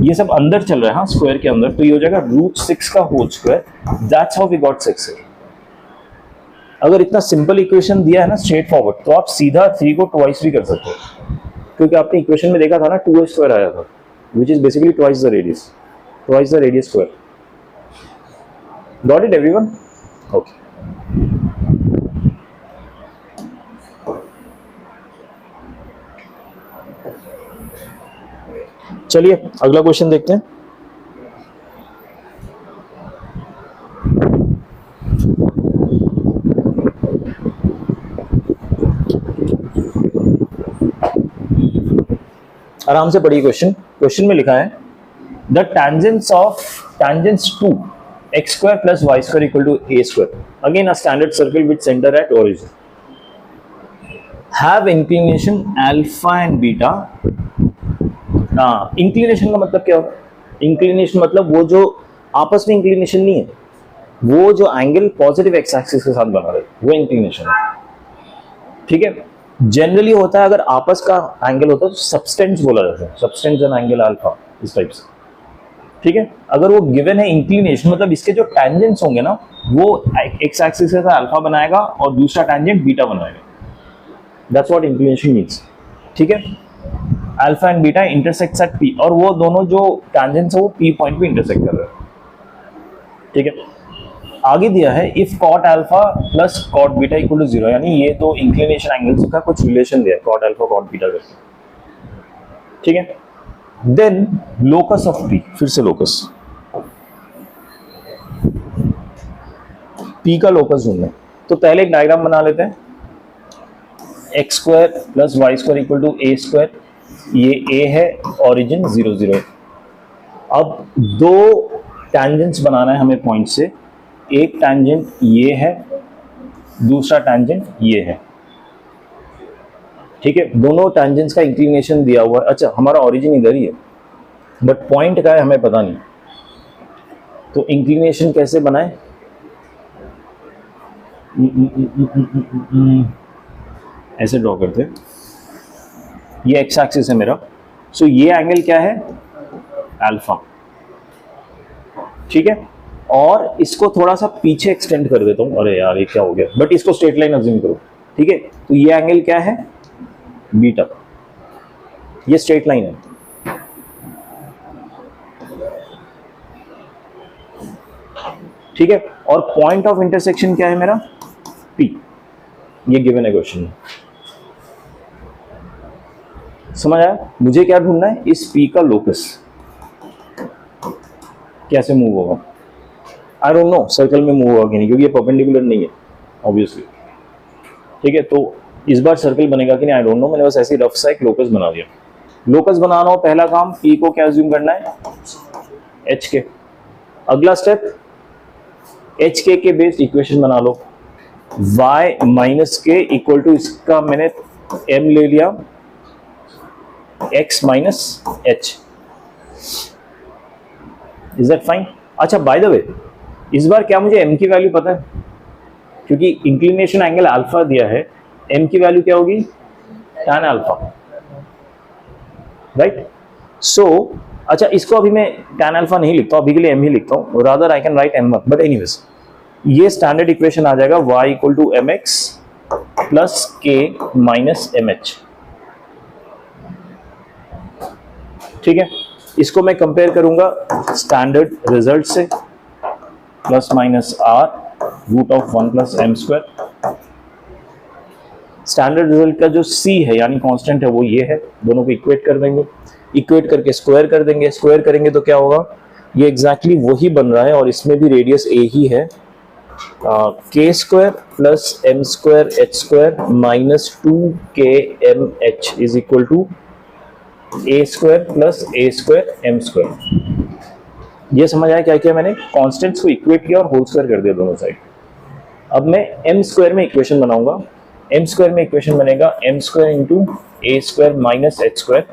ये सब अंदर चल रहा है, हाँ, स्क्वायर के अंदर, तो ये हो जाएगा √6 का whole square. That's how we got 6 है। अगर इतना सिंपल इक्वेशन दिया है ना, स्ट्रेट फॉरवर्ड, तो आप सीधा 3 को ट्वाइस भी कर सकते हो, क्योंकि आपने इक्वेशन में देखा था ना 2a स्क्वायर आया था, which is basically twice the radius square. Got it everyone? Okay, चलिए अगला क्वेश्चन देखते हैं। आराम से पढ़िए क्वेश्चन में लिखा है the tangents to x square plus y square equal to a square, again a standard circle with center at origin, have inclination alpha and beta। Inclination का मतलब क्या होगा? इंक्लिनेशन मतलब वो जो आपस में इंक्लिनेशन नहीं है, वो जो एंगल पॉजिटिव एक्स एक्सिस के साथ बना रहे वो इंक्लिनेशन है। ठीक है, जनरली होता है अगर आपस का एंगल होता है तो सबस्टेंस बोला जाता है, सबस्टेंस एंड एंगल अल्फा, इस टाइप से। ठीक है, अगर वो गिवन है इंक्लिनेशन, मतलब इसके जो टैंजेंट्स होंगे ना वो एक्स एक्सिस के साथ अल्फा बनाएगा और दूसरा टैंजेंट बीटा बनाएगा। That's what inclination means. ठीक है, alpha and beta intersects at P, और वो दोनों जो टैंजेंट्स है वो पी पॉइंट पे इंटरसेक्ट कर रहे हैं, ठीक है। आगे दिया है if cot alpha plus cot beta equal to 0, यानी ये दो इंक्लिनेशन एंगल्स का कुछ रिलेशन दिया है कॉट अल्फा कॉट बीटा करके, ठीक है। देन लोकस ऑफ पी, फिर से लोकस, पी का लोकस ढूंढना है। तो पहले एक डायग्राम बना लेते हैं, x square plus y square equal to a square, ये ए है, ओरिजिन 0 0 है। अब दो टैंजेंट्स बनाना है हमें पॉइंट से, एक टैंजेंट ये है, दूसरा टैंजेंट ये है, ठीक है। दोनों टैंजेंट्स का इंक्लिनेशन दिया हुआ है। अच्छा, हमारा ओरिजिन इधर ही है बट पॉइंट का है हमें पता नहीं, तो इंक्लिनेशन कैसे बनाए, ऐसे ड्रॉ करते हैं। ये एक्स एक्सिस है मेरा, सो ये एंगल क्या है, अल्फा, ठीक है। और इसको थोड़ा सा पीछे एक्सटेंड कर देता हूं, अरे यार ये क्या हो गया, बट इसको स्ट्रेट लाइन अज्यूम करो, ठीक है। तो ये एंगल क्या है, बीटा, ये स्ट्रेट लाइन है, ठीक है। और पॉइंट ऑफ इंटरसेक्शन क्या है मेरा, पी, ये गिवन है क्वेश्चन में। समझ आया, मुझे क्या ढूंढना है, इस पी का लोकस कैसे मूव होगा। आई डोंट नो सर्कल में मूव होगा कि नहीं, क्योंकि ये परपेंडिकुलर नहीं है ऑब्वियसली, ठीक है। तो इस बार सर्कल बनेगा कि नहीं आई डोंट नो, मैंने बस ऐसी रफ सा एक लोकस बना दिया। लोकस बनाना हो पहला काम, पी को क्या अज्यूम करना है, एच के। अगला स्टेप, एच के बेस्ड इक्वेशन बना लो, y minus k equal to, इसका मैंने m ले लिया, x minus H, is that fine. अच्छा बाय द वे, इस बार क्या मुझे m की वैल्यू पता है, क्योंकि इंक्लिनेशन एंगल अल्फा दिया है, m की वैल्यू क्या होगी, tan अल्फा, राइट। सो अच्छा, इसको अभी मैं tan अल्फा नहीं लिखता, अभी के लिए m ही लिखता हूं, rather I can write m1, but anyways ये स्टैंडर्ड इक्वेशन आ जाएगा, y equal to m x plus k minus m h, ठीक है। इसको मैं कंपेयर करूंगा स्टैंडर्ड रिजल्ट से, plus minus r root of 1 plus m square. Standard result का जो c है यानी कांस्टेंट है वो ये है, दोनों को इक्वेट कर देंगे, इक्वेट करके स्क्वायर कर देंगे, स्क्वायर करेंगे तो क्या होगा, ये एग्जैक्टली वही बन रहा है और इसमें भी रेडियस a ही है, k square plus m square h square minus 2k m h is equal to a square plus a square m square. ये समझ आया क्या किया मैंने, कॉन्स्टेंट्स को इक्वेट किया और होल स्क्वायर कर दिया दोनों साइड। अब मैं एम स्क्वायर में इक्वेशन बनाऊंगा, एम स्क्वायर में इक्वेशन बनेगा एम स्क्वायर इंटू ए स्क्वायर माइनस एच स्क्वायर,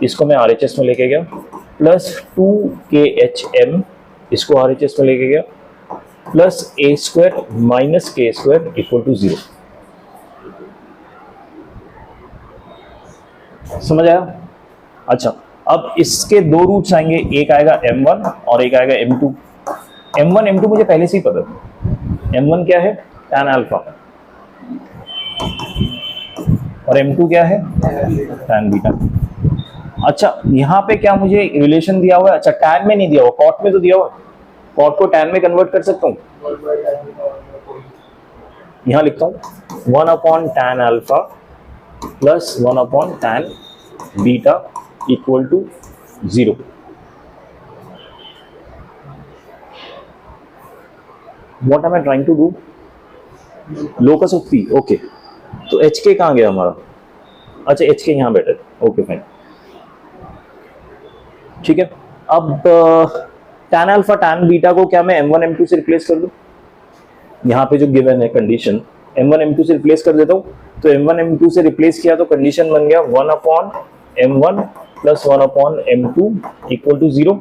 इसको मैं RHS में लेके गया, प्लस 2KHM, इसको RHS में लेके गया, प्लस ए स्क्वायर माइनस के स्क्वायर इक्वल टू 0। समझ आया। अच्छा, अब इसके दो रूट्स आएंगे, एक आएगा m1 और एक आएगा m2। m1 m2 मुझे पहले से ही पता था, m1 क्या है, tan अल्फा, और m2 क्या है, tan बीटा। अच्छा, यहाँ पे क्या मुझे रिलेशन दिया हुआ है, अच्छा tan में नहीं दिया हुआ, कॉट में तो दिया हुआ है, कॉट को tan में कन्वर्ट कर सकता हूँ, यहाँ लिखता हूँ 1 upon tan alpha plus 1 upon tan beta equal to 0। What am I trying to do? Locus of P, okay. तो एच के कहाँ गया हमारा, अच्छा एच के यहाँ बैठे, ओके फाइन, ठीक है। अब tan अल्फा tan बीटा को क्या मैं m1 m2 से रिप्लेस कर दूं, यहाँ पे जो गिवन है कंडीशन m1 m2 से रिप्लेस कर देता हूँ, तो m1 m2 से रिप्लेस किया तो कंडीशन बन गया 1 upon m1 plus 1 upon m2 equal to 0।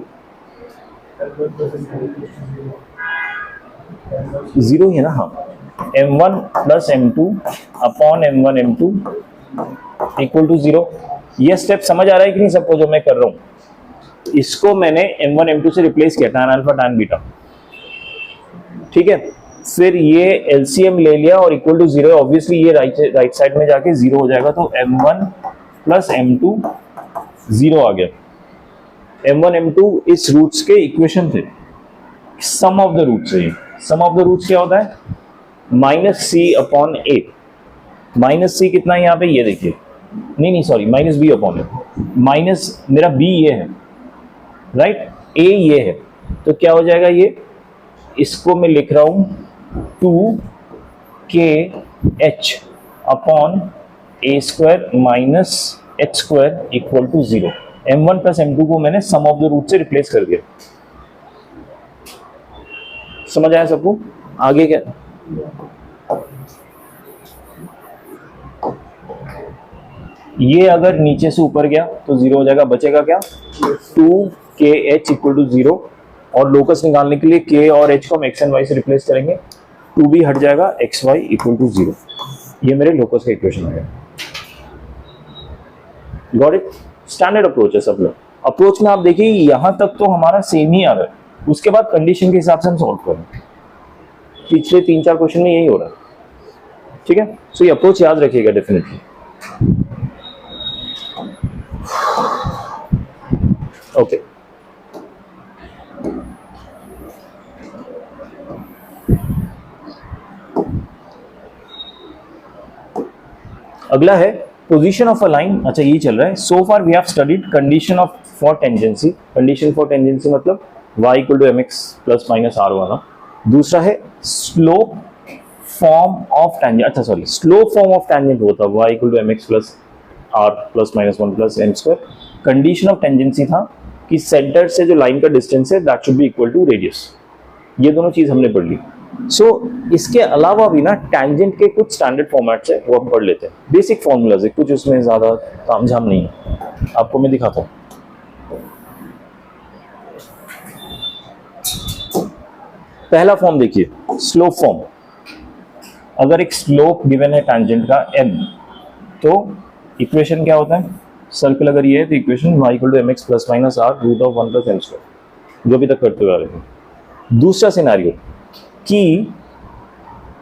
0 ही है ना, हाँ, m1 plus m2 upon m1 m2 equal to 0। ये स्टेप समझ आ रहा है कि नहीं सबको जो मैं कर रहा हूँ, इसको मैंने m1 m2 से रिप्लेस किया, tan अल्फा tan बीटा, ठीक है। फिर ये LCM ले लिया और इक्वल टू 0, ऑब्वियसली ये राइट साइड में जाके 0 हो जाएगा, तो m1 प्लस m2 जीरो आ गया। m1 m2 इस रूट्स के इक्वेशन थे, सम ऑफ द रूट्स है। सम ऑफ द रूट्स क्या होता है? माइनस सी अपॉन ए। माइनस सी कितना है यहाँ पे, ये देखिए, नहीं सॉरी, माइनस बी अपॉन ए। माइनस मेरा बी ये है, राइट, ए ये है, तो क्या हो जाएगा ये, इसको मैं लिख रहा हूं 2kh upon a square minus h square equal to 0। m1 plus m2 को मैंने सम ऑफ द रूट से रिप्लेस कर दिया। समझ आया सबको? आगे क्या, ये अगर नीचे से ऊपर गया तो 0 हो जाएगा, बचेगा क्या, 2kh इक्वल टू 0। और लोकस निकालने के लिए k और h को हम x एंड y से रिप्लेस करेंगे, 2 भी हट जाएगा, xy इक्वल टू 0। ये मेरे लोकस का इक्वेशन आ गया। Got it? स्टैंडर्ड अप्रोच है सब लोग। अप्रोच में आप देखिए यहां तक तो हमारा सेम ही आ रहा है, उसके बाद कंडीशन के हिसाब से हम सॉल्व करें। पिछले 3-4 क्वेश्चन में यही हो रहा है, ठीक है? सो ये अप्रोच याद रखिएगा डेफिनेटली। ओके, अगला है पोजीशन ऑफ अ लाइन। अच्छा, ये चल रहा है। So far we have studied condition of for tangency. Condition for tangency मतलब y equal to mx plus minus r वाला। दूसरा है स्लोप फॉर्म ऑफ टेंजेंट, अच्छा sorry, slope form of tangent होता है y equal to mx plus r plus minus 1 plus m square. Condition of tangency था कि centre से जो लाइन का डिस्टेंस है that should be equal to radius. ये दोनों चीज हमने पढ़ ली। सो इसके अलावा भी ना टैंजेंट के कुछ स्टैंडर्ड फॉर्मेट्स है, वो हम पढ़ लेते हैं। बेसिक फॉर्मूलाज है, कुछ उसमें ज्यादा तामझाम नहीं है। आपको मैं दिखाता हूं। पहला फॉर्म देखिए, स्लोप फॉर्म। अगर एक स्लोप गिवन है टैंजेंट का m, तो इक्वेशन क्या होता है? सर्कल अगर ये है तो equation y equal to mx plus minus r root of 1 plus m square, जो अभी तक करते हुए आ रहे हैं। दूसरा सिनेरियो कि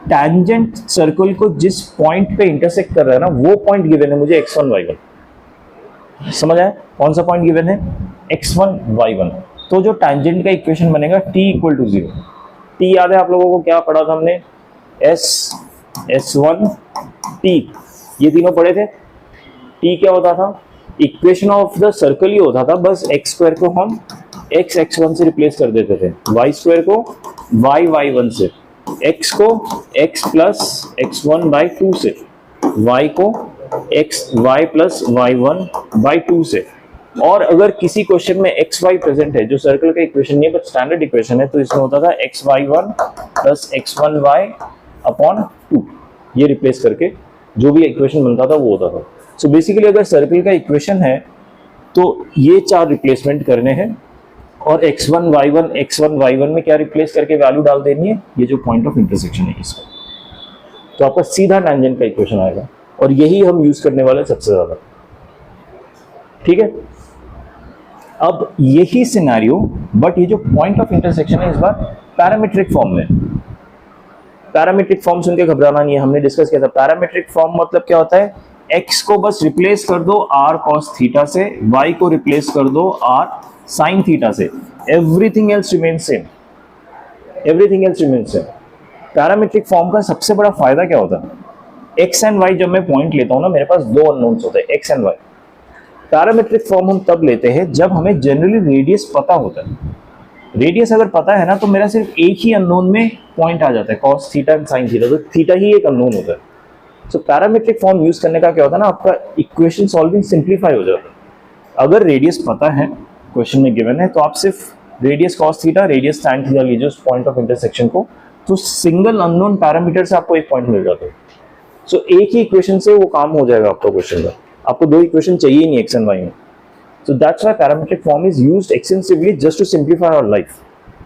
टैंजेंट सर्कल को जिस पॉइंट पे इंटरसेक्ट कर रहा है ना, वो पॉइंट गिवन है मुझे x1 y1। समझ आया? कौन सा पॉइंट गिवन है? x1 y1। तो जो टैंजेंट का इक्वेशन बनेगा t इक्वल टू 0। t याद है आप लोगों को, क्या पढ़ा था हमने? s1 t, ये तीनों पढ़े थे। t क्या होता था? इक्वेशन ऑफ द सर्कल ही होता था, बस x स्क्वायर को हम x1 से रिप्लेस कर देते थे, y स्क्वायर को y1 से, x को x प्लस x1 बाई 2 से, y को y प्लस y1 बाई 2 से। और अगर किसी क्वेश्चन में xy प्रेजेंट है, जो सर्कल का इक्वेशन नहीं है बट स्टैंडर्ड इक्वेशन है, तो इसमें होता था xy1 प्लस x1y अपॉन 2। ये रिप्लेस करके जो भी इक्वेशन बनता था वो होता था। सो बेसिकली अगर सर्कल का इक्वेशन है तो ये 4 रिप्लेसमेंट करने हैं, और x1 y1 में क्या रिप्लेस करके वैल्यू डाल देनी है, ये जो पॉइंट ऑफ इंटरसेक्शन है इसका, तो आपका सीधा टैंजेंट का इक्वेशन आएगा। और यही हम यूज करने वाले सबसे ज्यादा, ठीक है? अब यही सिनेरियो, बट ये जो पॉइंट ऑफ इंटरसेक्शन है इस बार पैरामीट्रिक फॉर्म में। पैरामीट्रिक फॉर्म सुन के घबराना नहीं है, हमने डिस्कस किया था। पैरामीट्रिक फॉर्म मतलब क्या होता है? x को बस रिप्लेस कर दो r cos थीटा से, y को रिप्लेस कर दो r sin थीटा से, everything else remains same. Everything else remains same. Parametric form का सबसे बड़ा फायदा क्या होता है? x एंड y जब मैं पॉइंट लेता हूं ना, मेरे पास 2 अननोन्स होते हैं, x and y। Parametric form हम तब लेते हैं जब हमें जनरली रेडियस पता होता है। रेडियस अगर पता है ना, तो मेरा सिर्फ एक ही अननोन में पॉइंट आ जाता है, cos theta and sin theta, तो थीटा ही एक अननोन होता है। सो पैरामीट्रिक फॉर्म यूज करने का क्या होता है ना, आपका इक्वेशन सॉल्विंग सिंप्लीफाई हो जाता है। अगर रेडियस पता है, क्वेश्चन में गिवन है, तो आप सिर्फ radius cos theta, radius tan theta लीजिए उस पॉइंट ऑफ इंटरसेक्शन को, तो सिंगल अननोन पैरामीटर से आपको एक पॉइंट मिल जाता है। सो एक ही इक्वेशन से वो काम हो जाएगा आपका क्वेश्चन का। आपको 2 इक्वेशन चाहिए ही नहीं x एंड y में। So that's why parametric form is used extensively just to simplify our life,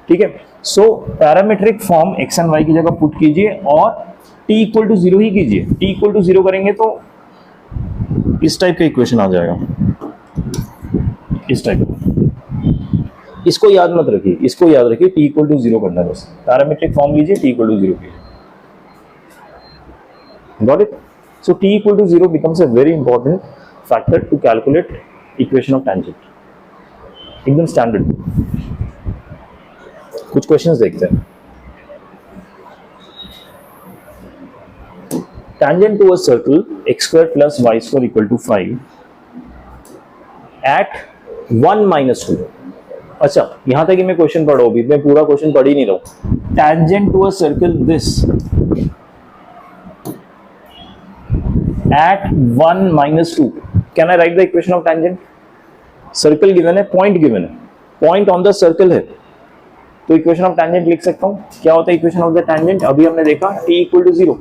ठीक है? So parametric form x and y की जगह पुट कीजिए और t इक्वल टू 0 ही कीजिए। t इक्वल टू 0 करेंगे तो इस टाइप का इक्वेशन आ जाएगा, इस टाइप का। इसको याद मत रखिए, इसको याद रखिए, t इक्वल टू 0 करना है बस। पैरामीट्रिक फॉर्म लीजिए, t इक्वल टू 0 कीजिए। Got it? So t equal to 0 becomes a very important factor to calculate equation of tangent, एकदम स्टैंडर्ड। कुछ क्वेश्चंस देखते हैं। Tangent to a circle x square plus y square equal to 5 at 1 minus 2। अच्छा, यहां तक कि मैं question पढ़ो, अभी मैं पूरा क्वेश्चन पढ़ ही नहीं रहा हूं। Tangent to a circle this at 1 minus 2। Can I write the equation of tangent? Circle given है, point given है, point on the circle है, तो इक्वेशन ऑफ टेंजेंट लिख सकता हूं। क्या होता है इक्वेशन ऑफ द टेंजेंट? अभी हमने देखा t इक्वल टू 0।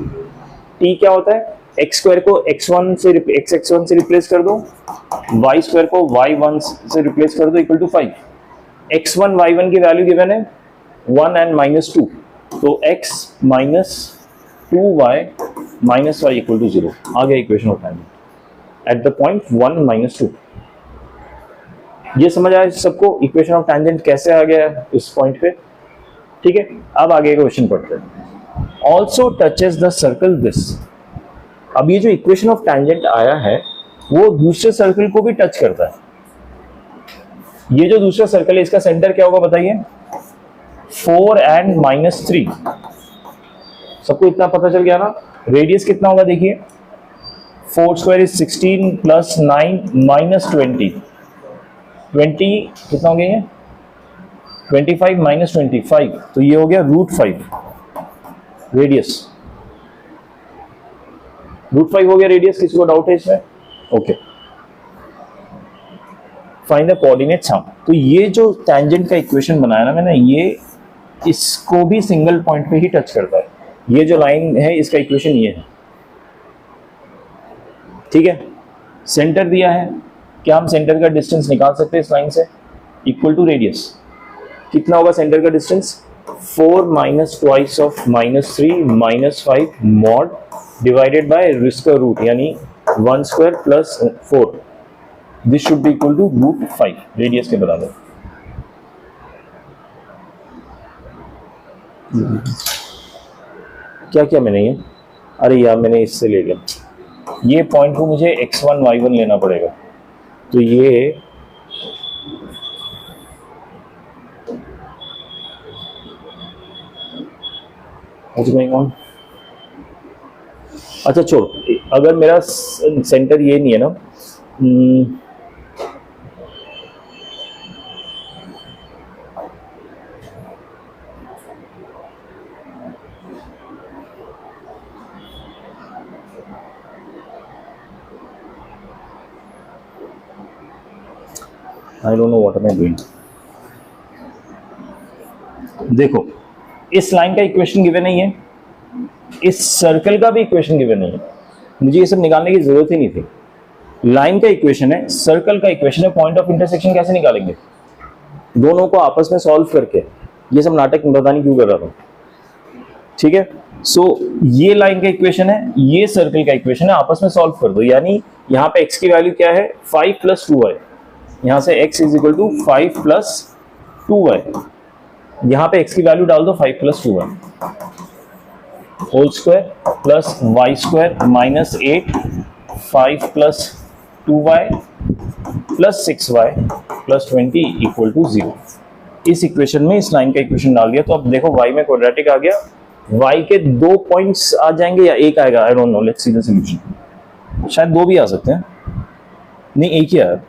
t क्या होता है? x स्क्वायर को x1 से x1 से रिप्लेस कर दो, y स्क्वायर को y1 से रिप्लेस कर दो इक्वल टू 5। x1 y1 की वैल्यू गिवन है 1 एंड -2, तो x minus 2y minus y equal to 0 आ गया equation of tangent at the point 1 -2। ये समझ आया सबको इक्वेशन ऑफ टेंजेंट कैसे आ गया इस पॉइंट पे? ठीक है, अब आगे क्वेश्चन पढ़ते हैं। Also touches the circle this. अब ये जो इक्वेशन ऑफ टेंजेंट आया है वो दूसरे सर्कल को भी टच करता है। ये जो दूसरा सर्कल है इसका सेंटर क्या होगा बताइए? 4 एंड -3। सबको इतना पता चल गया ना? रेडियस कितना होगा देखिए, 4 स्क्वायर इज 16 प्लस 9 माइनस 20 कितना हो गया ये? 25 माइनस 25, तो ये हो गया √5 रेडियस। √5 हो गया रेडियस। किसी को डाउट है इसमें? ओके, फाइंड द कोऑर्डिनेट सम। तो ये जो टेंजेंट का इक्वेशन बनाया ना मैंने, ये इसको भी सिंगल पॉइंट पे ही टच करता है। ये जो लाइन है इसका इक्वेशन ये है, ठीक है। सेंटर दिया है, क्या हम सेंटर का डिस्टेंस निकाल सकते हैं इस लाइन से? Equal to radius. कितना होगा सेंटर का distance? 4 minus twice of -3 -5 mod divided by इसका रूट, यानी 1 square plus 4। This should be equal to √5 radius के बराबर। क्या क्या मैंने ये, अरे यार मैंने इससे ले लिया। ये पॉइंट को मुझे x1 y1 लेना पड़ेगा, तो ये अच्छा छोड़, अगर मेरा सेंटर ये नहीं है ना, I don't know what am I doing। देखो इस लाइन का इक्वेशन गिवन नहीं है, इस सर्कल का भी इक्वेशन गिवन नहीं है, मुझे ये सब निकालने की जरूरत ही नहीं थी। लाइन का इक्वेशन है, सर्कल का इक्वेशन है, पॉइंट ऑफ इंटरसेक्शन कैसे निकालेंगे? दोनों को आपस में सॉल्व करके। ये सब नाटक पता नहीं क्यों कर रहा था, ठीक है। सो ये लाइन का इक्वेशन है, ये सर्कल का इक्वेशन है, आपस में सॉल्व कर दो। यानी यहाँ पे x की वैल्यू क्या है? 5 + 2y। यहाँ से x = 5 + 2y। यहाँ पे x की वैल्यू डाल दो 5 + 2y whole square plus y square minus 8 5 + 2y plus 6y plus 20 = 0। इस इक्वेशन में इस लाइन का इक्वेशन डाल दिया, तो अब देखो y में क्वाड्रेटिक आ गया। y के 2 पॉइंट्स आ जाएंगे या एक आएगा, I don't know, let's see the solution. शायद 2 भी आ सकते हैं, नहीं एक ही आया।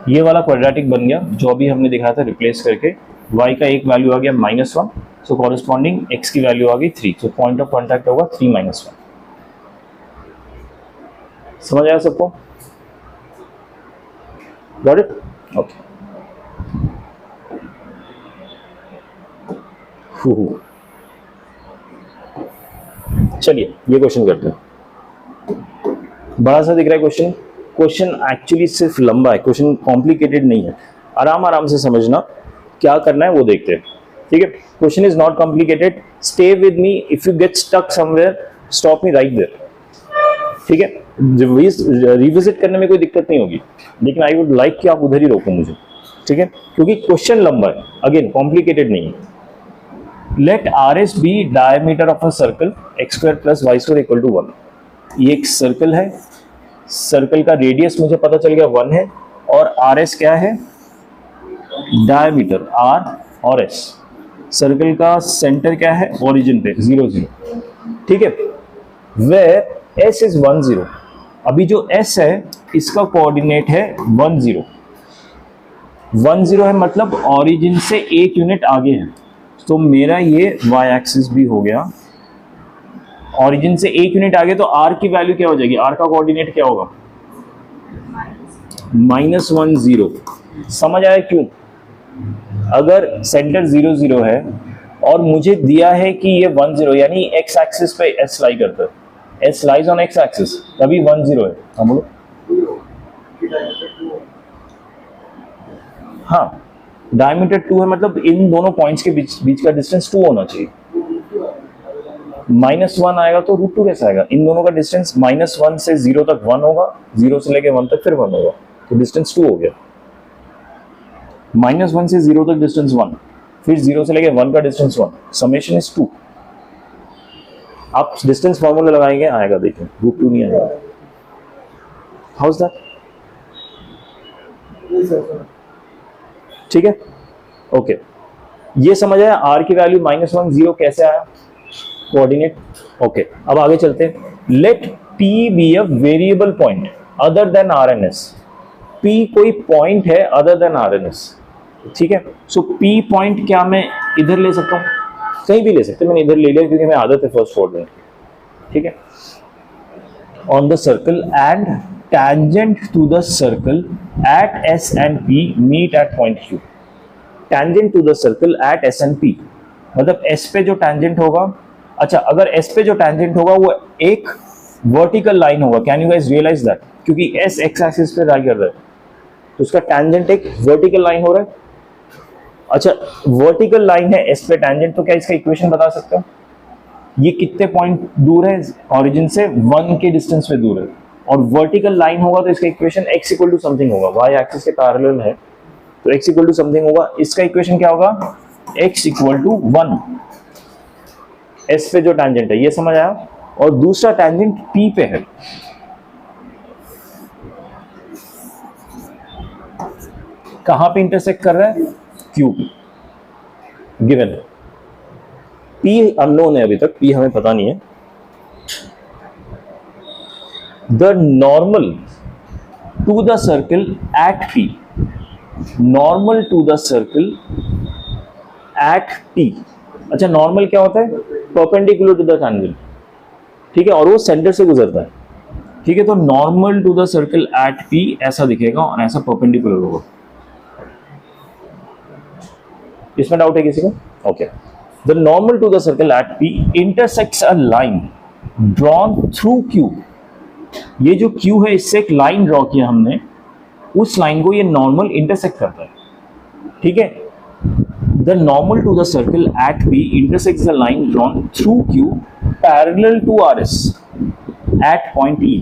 ये वाला क्वाड्रेटिक बन गया जो अभी हमने दिखाया था रिप्लेस करके। y का एक वैल्यू आ गया -1, सो कॉरेस्पॉन्डिंग x की वैल्यू आ गई 3, सो पॉइंट ऑफ कॉन्टैक्ट होगा 3 - 1। समझ आया सबको? Got it? ओके। चलिए ये क्वेश्चन करते हैं। बड़ा सा दिख रहा है क्वेश्चन। क्वेश्चन एक्चुअली सिर्फ लंबा है, क्वेश्चन कॉम्प्लिकेटेड नहीं है। आराम आराम से समझना, क्या करना है वो देखते हैं, ठीक है। Question is not complicated, stay with me. If you get stuck somewhere stop me right there, ठीक है। रिविजिट करने में कोई दिक्कत नहीं होगी, लेकिन आई वुड लाइक कि आप उधर ही रोको मुझे, ठीक है, क्योंकि क्वेश्चन लंबा है, अगेन कॉम्प्लिकेटेड नहीं है। Let R S be diameter of a circle x square plus y square equal to 1। ये एक सर्कल है, सर्कल का रेडियस मुझे पता चल गया 1 है, और आर एस क्या है, डायमीटर आर और एस। सर्कल का सेंटर क्या है, ओरिजिन पे 0 0, ठीक है। वेयर एस इज 1 0, अभी जो एस है इसका कोऑर्डिनेट है 1 0। 1 0 है मतलब ओरिजिन से 1 यूनिट आगे है, तो मेरा ये वाई एक्सिस भी हो गया। ओरिजिन से 1 यूनिट आगे तो आर की वैल्यू क्या हो जाएगी, आर का कोऑर्डिनेट क्या होगा, -1 0। समझ आया क्यों? अगर सेंटर 0 0 है और मुझे दिया है कि ये 1 0, यानी एक्स एक्सिस पे एस लाई करता है, S lies on x axis, तभी 1 0 है। हाँ बोलो। हाँ, डायमीटर 2 है मतलब इन दोनों पॉइंट्स के बीच का डिस्टेंस 2 होना चाहिए। -1 आएगा तो √2 कैसे आएगा, इन दोनों का डिस्टेंस -1 से 0 तक 1 होगा, 0 से लेके 1 तक फिर 1 होगा, तो डिस्टेंस 2 हो गया। -1 से 0 तक डिस्टेंस 1, फिर 0 से लेके 1 का डिस्टेंस 1, समेशन इज 2। आप डिस्टेंस फॉर्मूला लगाएंगे आएगा, देखिए √2 नहीं आएगा। How is that? ठीक है, ओके। ये समझ आया आर की वैल्यू -1 0 कैसे आया, कोऑर्डिनेट। ओके, अब आगे चलते हैं। Let P be a variable point other than R and S. P कोई पॉइंट है other than R and S, ठीक है। सो पी पॉइंट क्या मैं इधर ले सकता हूं, कहीं भी ले सकते हैं, मैंने इधर ले लिया क्योंकि मैं आदत है फर्स्ट ऑर्डर, ठीक है। On the circle and tangent to the circle at S and P meet at point Q। tangent to the circle at S and P मतलब S पे जो tangent होगा, अच्छा अगर S पे जो tangent होगा वो एक vertical line होगा। Can you guys realize that? क्योंकि S x axis पे लाई कर रहा है तो उसका tangent एक vertical line हो रहा है। अच्छा vertical line है S पे tangent, तो क्या इसका इक्वेशन बता सकते हो, ये कितने पॉइंट दूर है ऑरिजिन से, 1 के डिस्टेंस पे दूर है, और वर्टिकल लाइन होगा तो इसका equation x equal to something होगा, y एक्सिस के पैरेलल है तो x इक्वल टू समथिंग होगा। इसका इक्वेशन क्या होगा, x इक्वल टू 1, s पे जो टैंजेंट है, ये समझ आया। और दूसरा टैंजेंट p पे है, कहां पे इंटरसेक्ट कर रहा है, q पे, गिवन है। p अननोन है अभी तक, p हमें पता नहीं है। The normal to the circle at P, normal to the circle at P। अच्छा नॉर्मल क्या होता है, परपेंडिकुलर टू द टैंजेंट, ठीक है, और वो सेंटर से गुजरता है, ठीक है। तो normal to the circle at P ऐसा दिखेगा और ऐसा परपेंडिकुलर होगा। इसमें डाउट है किसी को? Okay. The normal to the circle at P intersects a line drawn through Q। ये जो Q है इससे एक लाइन ड्रॉ किया हमने, उस लाइन को ये नॉर्मल इंटरसेक्ट करता है, ठीक है। The normal to the circle at P intersects the line drawn through Q parallel to RS at point E।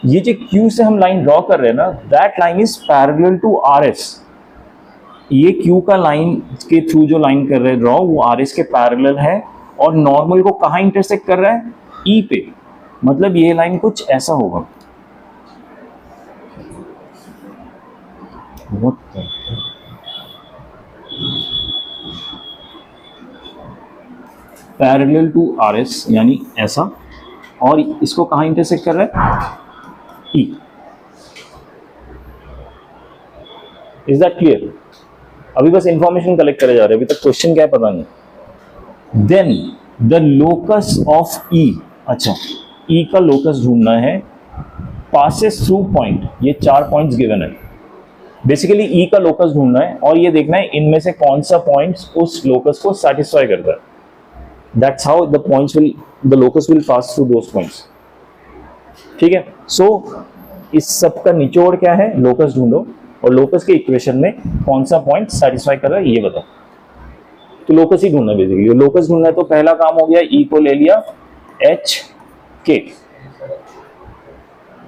ये जो Q से हम लाइन ड्रॉ कर रहे हैं ना, that line is parallel to RS। ये Q का लाइन के थ्रू जो लाइन कर रहे हैं ड्रॉ, वो RS के पैरेलल है, और नॉर्मल को कहाँ इंटरसेक्ट कर रहा है, E पे। मतलब ये लाइन कुछ ऐसा होगा, पैरेलल टू RS यानी ऐसा, और इसको कहाँ इंटरसेक्ट कर रहा है, E। Is that clear? अभी बस इंफॉर्मेशन कलेक्ट करे जा रहे हैं, अभी तक क्वेश्चन क्या है पता नहीं। Then the locus of E, अच्छा E का लोकस ढूंढना है, पासेस थ्रू पॉइंट, ये 4 पॉइंट्स गिवन है। बेसिकली E का लोकस ढूंढना है और ये देखना है इनमें से कौन सा पॉइंट्स उस लोकस को सेटिस्फाई करता है। That's how the locus will pass through those points, ठीक है। सो इस सब का निचोड़ क्या है, लोकस ढूंढो, और लोकस के इक्वेशन में कौन सा पॉइंट सेटिस्फाई कर रहा है ये बताओ। तो लोकस ही ढूंढना, बेसिकली लोकस ढूंढना है। तो पहला काम हो गया, E को ले लिया H K,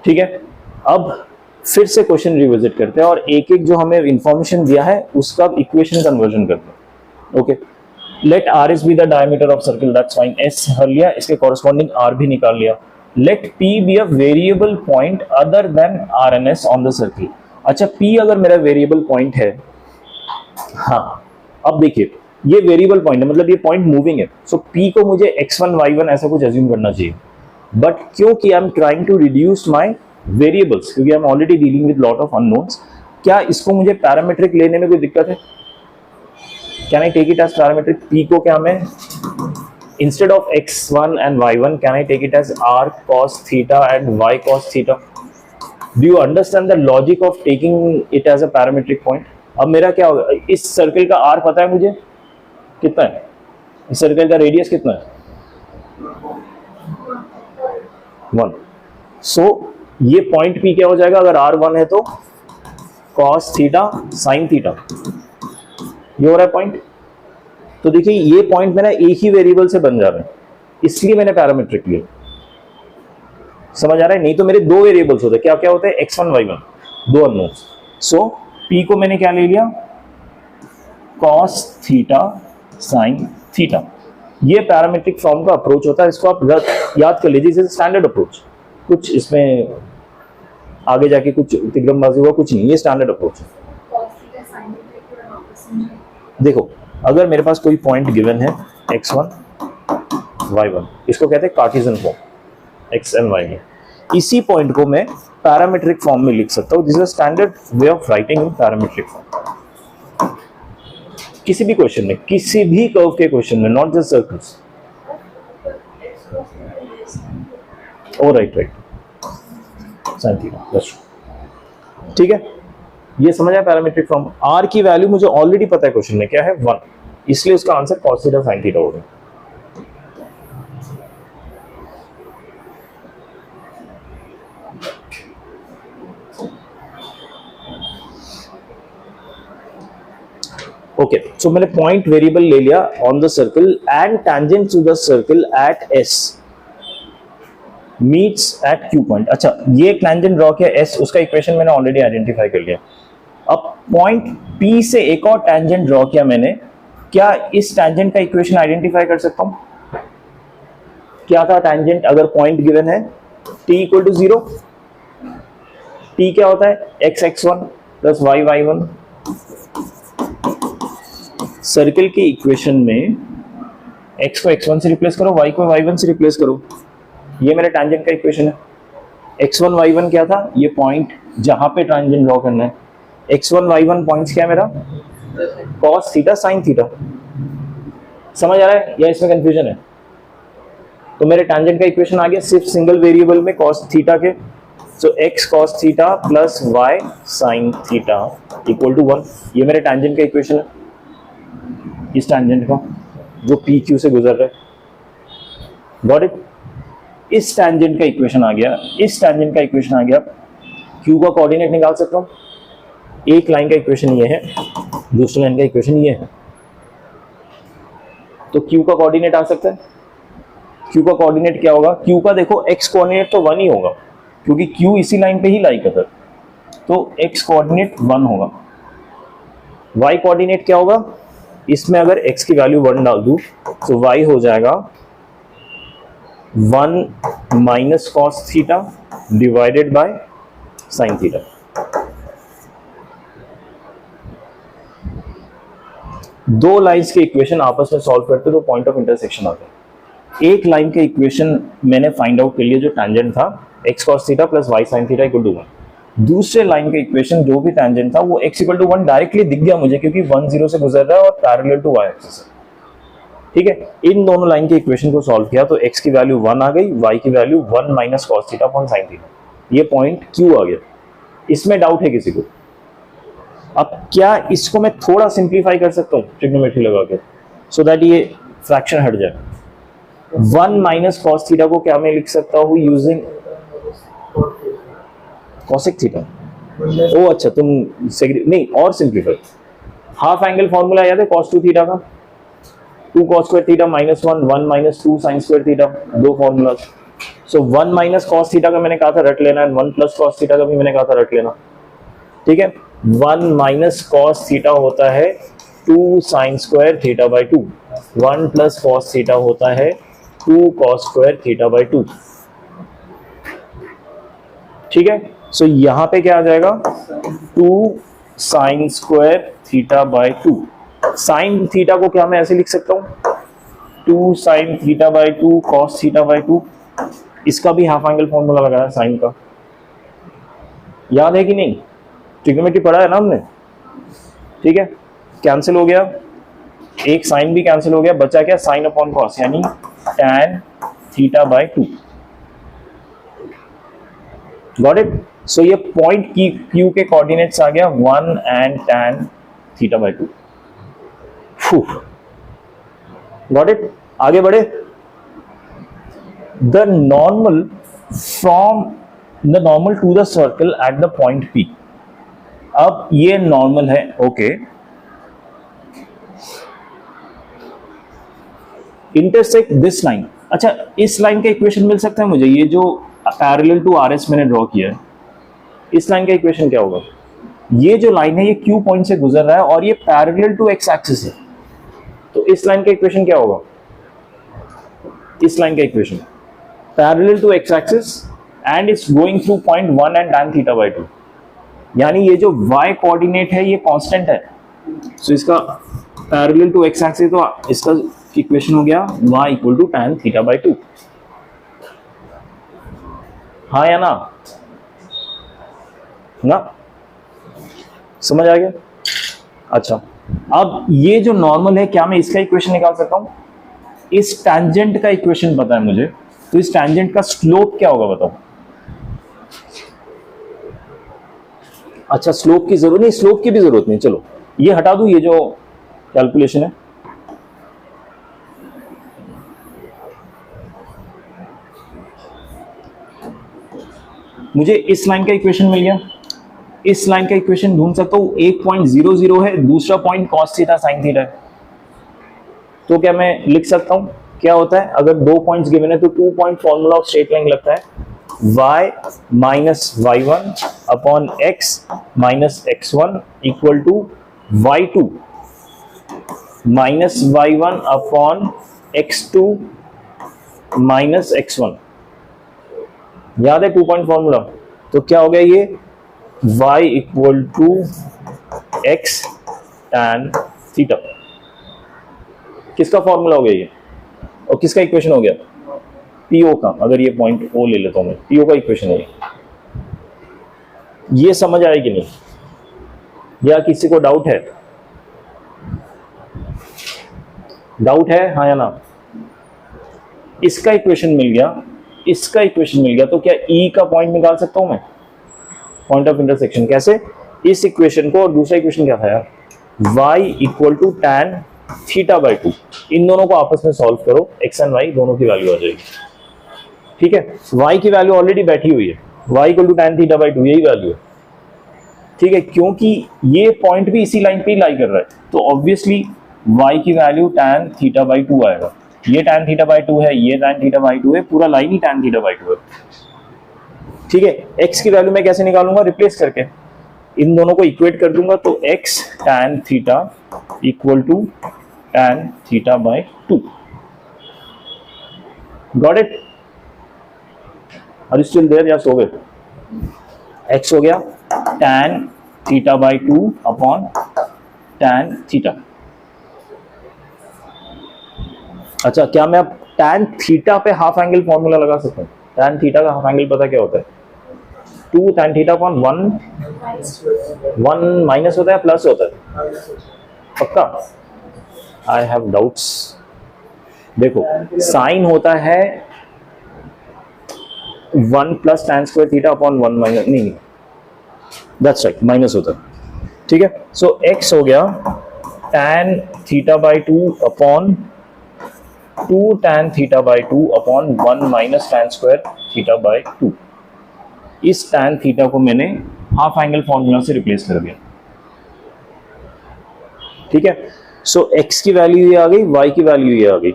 ठीक है। अब फिर से क्वेश्चन रिविजिट करते हैं और एक एक जो हमें इंफॉर्मेशन दिया है उसका इक्वेशन कन्वर्जन करते हैं, okay. Let R S be the diameter of circle, that's fine, S हर लिया, इसके कॉरेस्पॉन्डिंग आर भी निकाल लिया. Let P be a variable point other than R and S on the circle. अच्छा, पी अगर मेरा वेरिएबल पॉइंट है, हाँ अब देखिए ये वेरिएबल पॉइंट है, मतलब ये पॉइंट मूविंग है, सो पी को मुझे x1 y1 ऐसा कुछ अज्यूम करना चाहिए. बट क्योंकि I am trying to reduce my variables, क्योंकि I am already dealing with lot of unknowns, क्या इसको मुझे पैरामीट्रिक लेने में कोई दिक्कत है? Can I take it as parametric? P को क्या मैं instead of x1 and y1 can I take it as r cos theta and y cos theta? Do you understand the logic of taking it as a parametric point? अब मेरा क्या होगा, इस circle का r पता है मुझे कितना है, इस सर्कल का रेडियस कितना है, 1. सो ये पॉइंट P क्या हो जाएगा अगर r1 है तो cos थीटा sin थीटा, ये हो रहा है पॉइंट. तो देखिए ये पॉइंट मेरा एक ही वेरिएबल से बन जा रहा है, इसलिए मैंने पैरामीट्रिक लिया. समझ आ रहा है? नहीं तो मेरे दो वेरिएबल्स होते, क्या क्या होते हैं, x1 y1, दो अननोन्स. सो P को मैंने क्या ले लिया, cos थीटा sin थीटा. ये पैरामीट्रिक फॉर्म का अप्रोच होता है, इसको आप याद कर लीजिए, स्टैंडर्ड अप्रोच. कुछ इसमें आगे जाके कुछ तिगड़मबाजी हुआ कुछ नहीं, ये स्टैंडर्ड अप्रोच है. देखो अगर मेरे पास कोई पॉइंट गिवन है x1 y1, इसको कहते हैं Cartesian form x and y में, इसी पॉइंट को मैं पैरामीट्रिक फॉर्म में लिख सकता हूँ. This is a standard way of writing in parametric form. किसी भी क्वेश्चन में, किसी भी कर्व के क्वेश्चन में, not just circles. Oh right, sin theta, ठीक है. ये समझ आया पैरामीट्रिक फॉर्म. r की वैल्यू मुझे ऑलरेडी पता है क्वेश्चन में क्या है, 1, इसलिए उसका answer cos theta sin theta होगा. ओके, सो मैंने पॉइंट वेरिएबल ले लिया on the circle and tangent to the circle at s meets at q point. अच्छा, ये एक टेंजेंट ड्रॉ किया s, उसका इक्वेशन मैंने ऑलरेडी आइडेंटिफाई कर लिया. अब पॉइंट P से एक और टेंजेंट ड्रॉ किया मैंने, क्या इस टेंजेंट का इक्वेशन आइडेंटिफाई कर सकता हूं? क्या था टेंजेंट अगर पॉइंट गिवन है, t इक्वल टू 0. t क्या होता है, x x1 plus y y1. Circle के इक्वेशन में x को x1 से रिप्लेस करो, y को y1 से रिप्लेस करो. ये मेरा टेंजेंट का इक्वेशन है. x1 y1 क्या था, ये पॉइंट जहां पे टेंजेंट ड्रॉ करना है. x1 y1 पॉइंट्स क्या है मेरा, cos थीटा sin थीटा. समझ आ रहा है या इसमें कंफ्यूजन है? तो मेरे टेंजेंट का इक्वेशन आ गया सिर्फ सिंगल वेरिएबल में cos थीटा के. So x cos theta plus y sin theta equal to 1. ये मेरे टेंजेंट का इक्वेशन है, इस टेंजेंट का जो पी क्यू से गुजर रहा है. Got it? इस टेंजेंट का इक्वेशन आ गया, इस टेंजेंट का इक्वेशन आ गया. क्यू का कोऑर्डिनेट निकाल सकता हूं. एक लाइन का इक्वेशन ये है, दूसरी लाइन का इक्वेशन ये है, तो क्यू का कोऑर्डिनेट आ सकता है. क्यू का कोऑर्डिनेट क्या होगा, क्यू का देखो एक्स कोऑर्डिनेट तो 1 ही होगा, क्योंकि क्यू इसी लाइन पे ही लाई करता है, तो एक्स कोऑर्डिनेट 1 होगा. वाई कोऑर्डिनेट क्या होगा, इसमें अगर x की वैल्यू 1 डाल दूं तो y हो जाएगा 1 minus cos theta divided by sine theta. दो लाइंस के इक्वेशन आपस में सॉल्व करते तो पॉइंट ऑफ इंटरसेक्शन आता है. एक लाइन के इक्वेशन मैंने फाइंड आउट कर लिया जो टेंजेंट था, x cos theta plus y sin theta equal to 1. दूसरे लाइन का इक्वेशन जो भी टेंजेंट था वो x इक्वल टू 1 डायरेक्टली दिख गया मुझे, क्योंकि 1 0 से गुजर रहा है और पैरेलल टू y एक्सिस है. ठीक है, इन दोनों लाइन के इक्वेशन को सॉल्व किया तो x की वैल्यू 1 आ गई, y की value 1 minus cos theta upon sin theta. ये पॉइंट q आ गया. इसमें डाउट है किसी को? अब क्या इसको मैं थोड़ा सिंप्लीफाई कर सकता हूँ ट्रिग्नोमेट्री लगा के, सो दैट ये फ्रैक्शन हट जाए. 1 माइनस cos थीटा को क्या मैं लिख सकता हूँ यूजिंग cosec थीटा. ओ अच्छा, तुम नहीं और सिंप्लीफाई. हाफ एंगल फॉर्मूला याद है cos 2 थीटा का, 2 cos square theta minus 1, 1 minus 2 sin square theta, दो फॉर्मूला. सो 1 माइनस cos थीटा का मैंने कहा था रट लेना, 1 प्लस cos थीटा का भी मैंने कहा था रट लेना. ठीक है, 1 माइनस cos थीटा होता है 2 sine square theta by 2, 1 plus cos theta होता है 2 कॉस स्क्वायर थीटा बाई 2। ठीक है, सो यहां पे क्या आ जाएगा 2 sine square theta by 2। Sine theta को क्या मैं ऐसे लिख सकता हूं 2 sine theta by 2 cos theta by 2। इसका भी हाफ एंगल फॉर्मूला लगाया साइन का, याद है कि नहीं, ट्रिग्नोमेट्री पढ़ा है ना हमने। ठीक है, कैंसिल हो गया, एक साइन भी कैंसिल हो गया, बचा क्या साइन अपॉन कॉस यानी tan theta by 2। Got it. So ये पॉइंट की क्यू के कोऑर्डिनेट्स आ गया 1 and tan theta by 2। Got it. आगे बढ़े। The normal from the normal to the circle at the point P। अब ये नॉर्मल है, ओके, इंटरसेक्ट दिस लाइन। अच्छा, इस लाइन का इक्वेशन मिल सकता है मुझे, ये जो पैरेलल टू RS मैंने ड्रॉ किया है, इस लाइन का इक्वेशन क्या होगा। ये जो लाइन है ये Q पॉइंट से गुजर रहा है और ये पैरेलल टू X एक्सिस है, तो इस लाइन का इक्वेशन क्या होगा। इस लाइन का equation parallel to X axis and it's going through point 1 and tan theta by 2, यानी ये जो y कोऑर्डिनेट है ये कांस्टेंट है, सो इसका पैरेलल टू X एक्सिस, तो इसका इक्वेशन हो गया y equal to tan theta by 2। हाँ या ना, ना समझ आ गया। अच्छा, अब ये जो नॉर्मल है, क्या मैं इसका इक्वेशन निकाल सकता हूं। इस टैंजेंट का इक्वेशन पता है मुझे, तो इस टैंजेंट का स्लोप क्या होगा बताओ। अच्छा, स्लोप की जरूरत नहीं, स्लोप की भी जरूरत नहीं, चलो ये हटा दूं, ये जो कैलकुलेशन है। मुझे इस लाइन का इक्वेशन मिल गया, इस लाइन का इक्वेशन ढूंढ सकता हूं। एक पॉइंट 0 0 है, दूसरा point cos theta sine theta है, तो क्या मैं लिख सकता हूं क्या होता है अगर दो पॉइंट्स गिवन है, तो 2 point formula of straight line लगता है y minus y1 upon x minus x1 equal to y2 minus y1 upon x2 minus x1। याद है 2 पॉइंट फॉर्मूला, तो क्या हो गया ये y equal to x tan theta. किसका फॉर्मूला हो गया ये, और किसका इक्वेशन हो गया PO का। अगर ये पॉइंट O ले लेता हूं मैं, PO का इक्वेशन है ये समझ आए कि नहीं, या किसी को डाउट है। डाउट है हाँ या ना। इसका इक्वेशन मिल गया, इसका इक्वेशन मिल गया, तो क्या E का पॉइंट निकाल सकता हूं मैं, पॉइंट ऑफ इंटरसेक्शन। कैसे, इस इक्वेशन को, और दूसरा इक्वेशन क्या था यार, y equal to tan theta by 2। इन दोनों को आपस में सॉल्व करो, x एंड y दोनों की वैल्यू आ जाएगी। ठीक है, y की वैल्यू ऑलरेडी बैठी हुई है, y equal to tan theta by 2, यही वैल्यू है। ठीक है, क्योंकि ये पॉइंट भी इसी लाइन पे ही लाई कर रहा है, तो ऑब्वियसली y की वैल्यू tan थीटा बाई 2 आएगा। ये tan थीटा बाई 2 है, ये tan थीटा बाई 2 है, पूरा line he tan theta by 2 है। ठीक है, x की वैल्यू मैं कैसे निकालूंगा, रिप्लेस करके इन दोनों को इक्वेट कर दूंगा, तो x tan theta equal to tan theta by 2। Got it. Are you still there, या सो गए। x हो गया tan theta by 2 upon tan theta. अच्छा, क्या मैं अब tan थीटा पे हाफ एंगल फॉर्मूला लगा सकता हूँ। tan थीटा का हाफ एंगल पता क्या होता है, 2 tan थीटा अपॉन 1 माइनस होता है प्लस होता है, पक्का। I have doubts. देखो, साइन होता है 1 plus tan square theta upon 1 minus, नहीं दैट्स राइट, माइनस होता है। ठीक है, सो x हो गया tan theta by 2 upon 2 tan theta by 2 upon 1 minus tan square theta by 2। इस tan थीटा को मैंने हाफ एंगल फॉर्मूला से रिप्लेस कर दिया। ठीक है, सो x की वैल्यू ये आ गई, y की वैल्यू ये आ गई।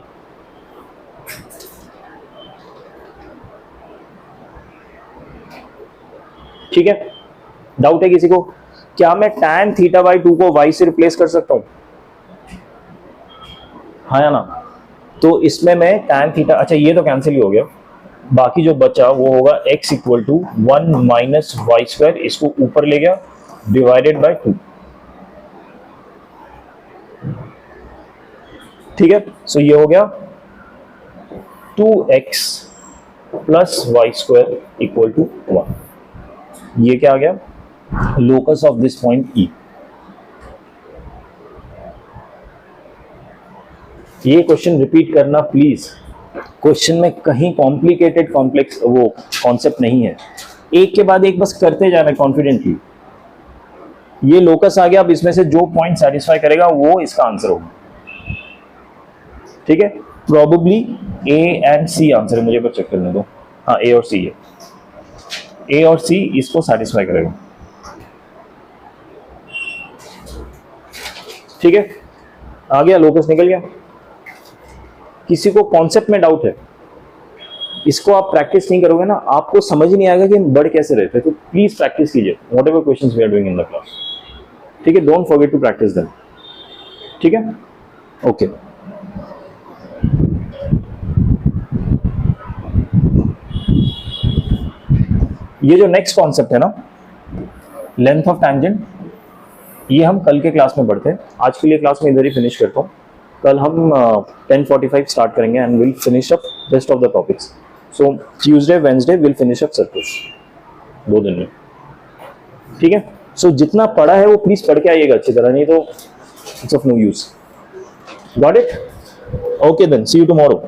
ठीक है, डाउट है किसी को, क्या मैं tan थीटा बाई 2 को y से रिप्लेस कर सकता हूं। हाँ या ना? तो इसमें मैं tan थीटा, अच्छा ये तो कैंसिल ही हो गया, बाकी जो बचा वो होगा x equal to 1 minus y square, इसको ऊपर ले गया डिवाइडेड बाय 2। ठीक है, सो ये हो गया 2x plus y square equal to 1। ये क्या आ गया? Locus of this point E। ये क्वेश्चन रिपीट करना प्लीज, क्वेश्चन में कहीं कॉम्प्लिकेटेड कॉम्प्लेक्स वो कॉन्सेप्ट नहीं है, एक के बाद एक बस करते जाना कॉन्फिडेंटली। ये लोकस आ गया, अब इसमें से जो पॉइंट सेटिस्फाई करेगा वो इसका आंसर होगा। ठीक है, probably A and C answer है, मुझे बस चेक करने दो। हाँ, ए और सी है, ए और सी इसको सेटिस्फाई करेगा। ठीक है, आ गया, लोकस निकल गया। किसी को कॉन्सेप्ट में डाउट है, इसको आप प्रैक्टिस नहीं करोगे ना, आपको समझ नहीं आएगा कि हम बढ़ कैसे रहते हैं। तो प्लीज प्रैक्टिस कीजिए whatever questions we are doing in the class. ठीक है, don't forget to practice them. ठीक है, ओके। ये जो नेक्स्ट कॉन्सेप्ट है ना, लेंथ ऑफ टैंजेंट, ये हम कल के क्लास में पढ़ते हैं। आज के लिए क्लास में इधर ही फिनिश करता हूँ। कल हम 10:45 स्टार्ट करेंगे and will finish up rest of the topics. So Tuesday Wednesday will finish up circles, 2 दिन में। ठीक है, सो जितना पढ़ा है वो प्लीज पढ़ के आइएगा अच्छी तरह, नहीं तो it's of no use. Got it? Okay then, see you tomorrow.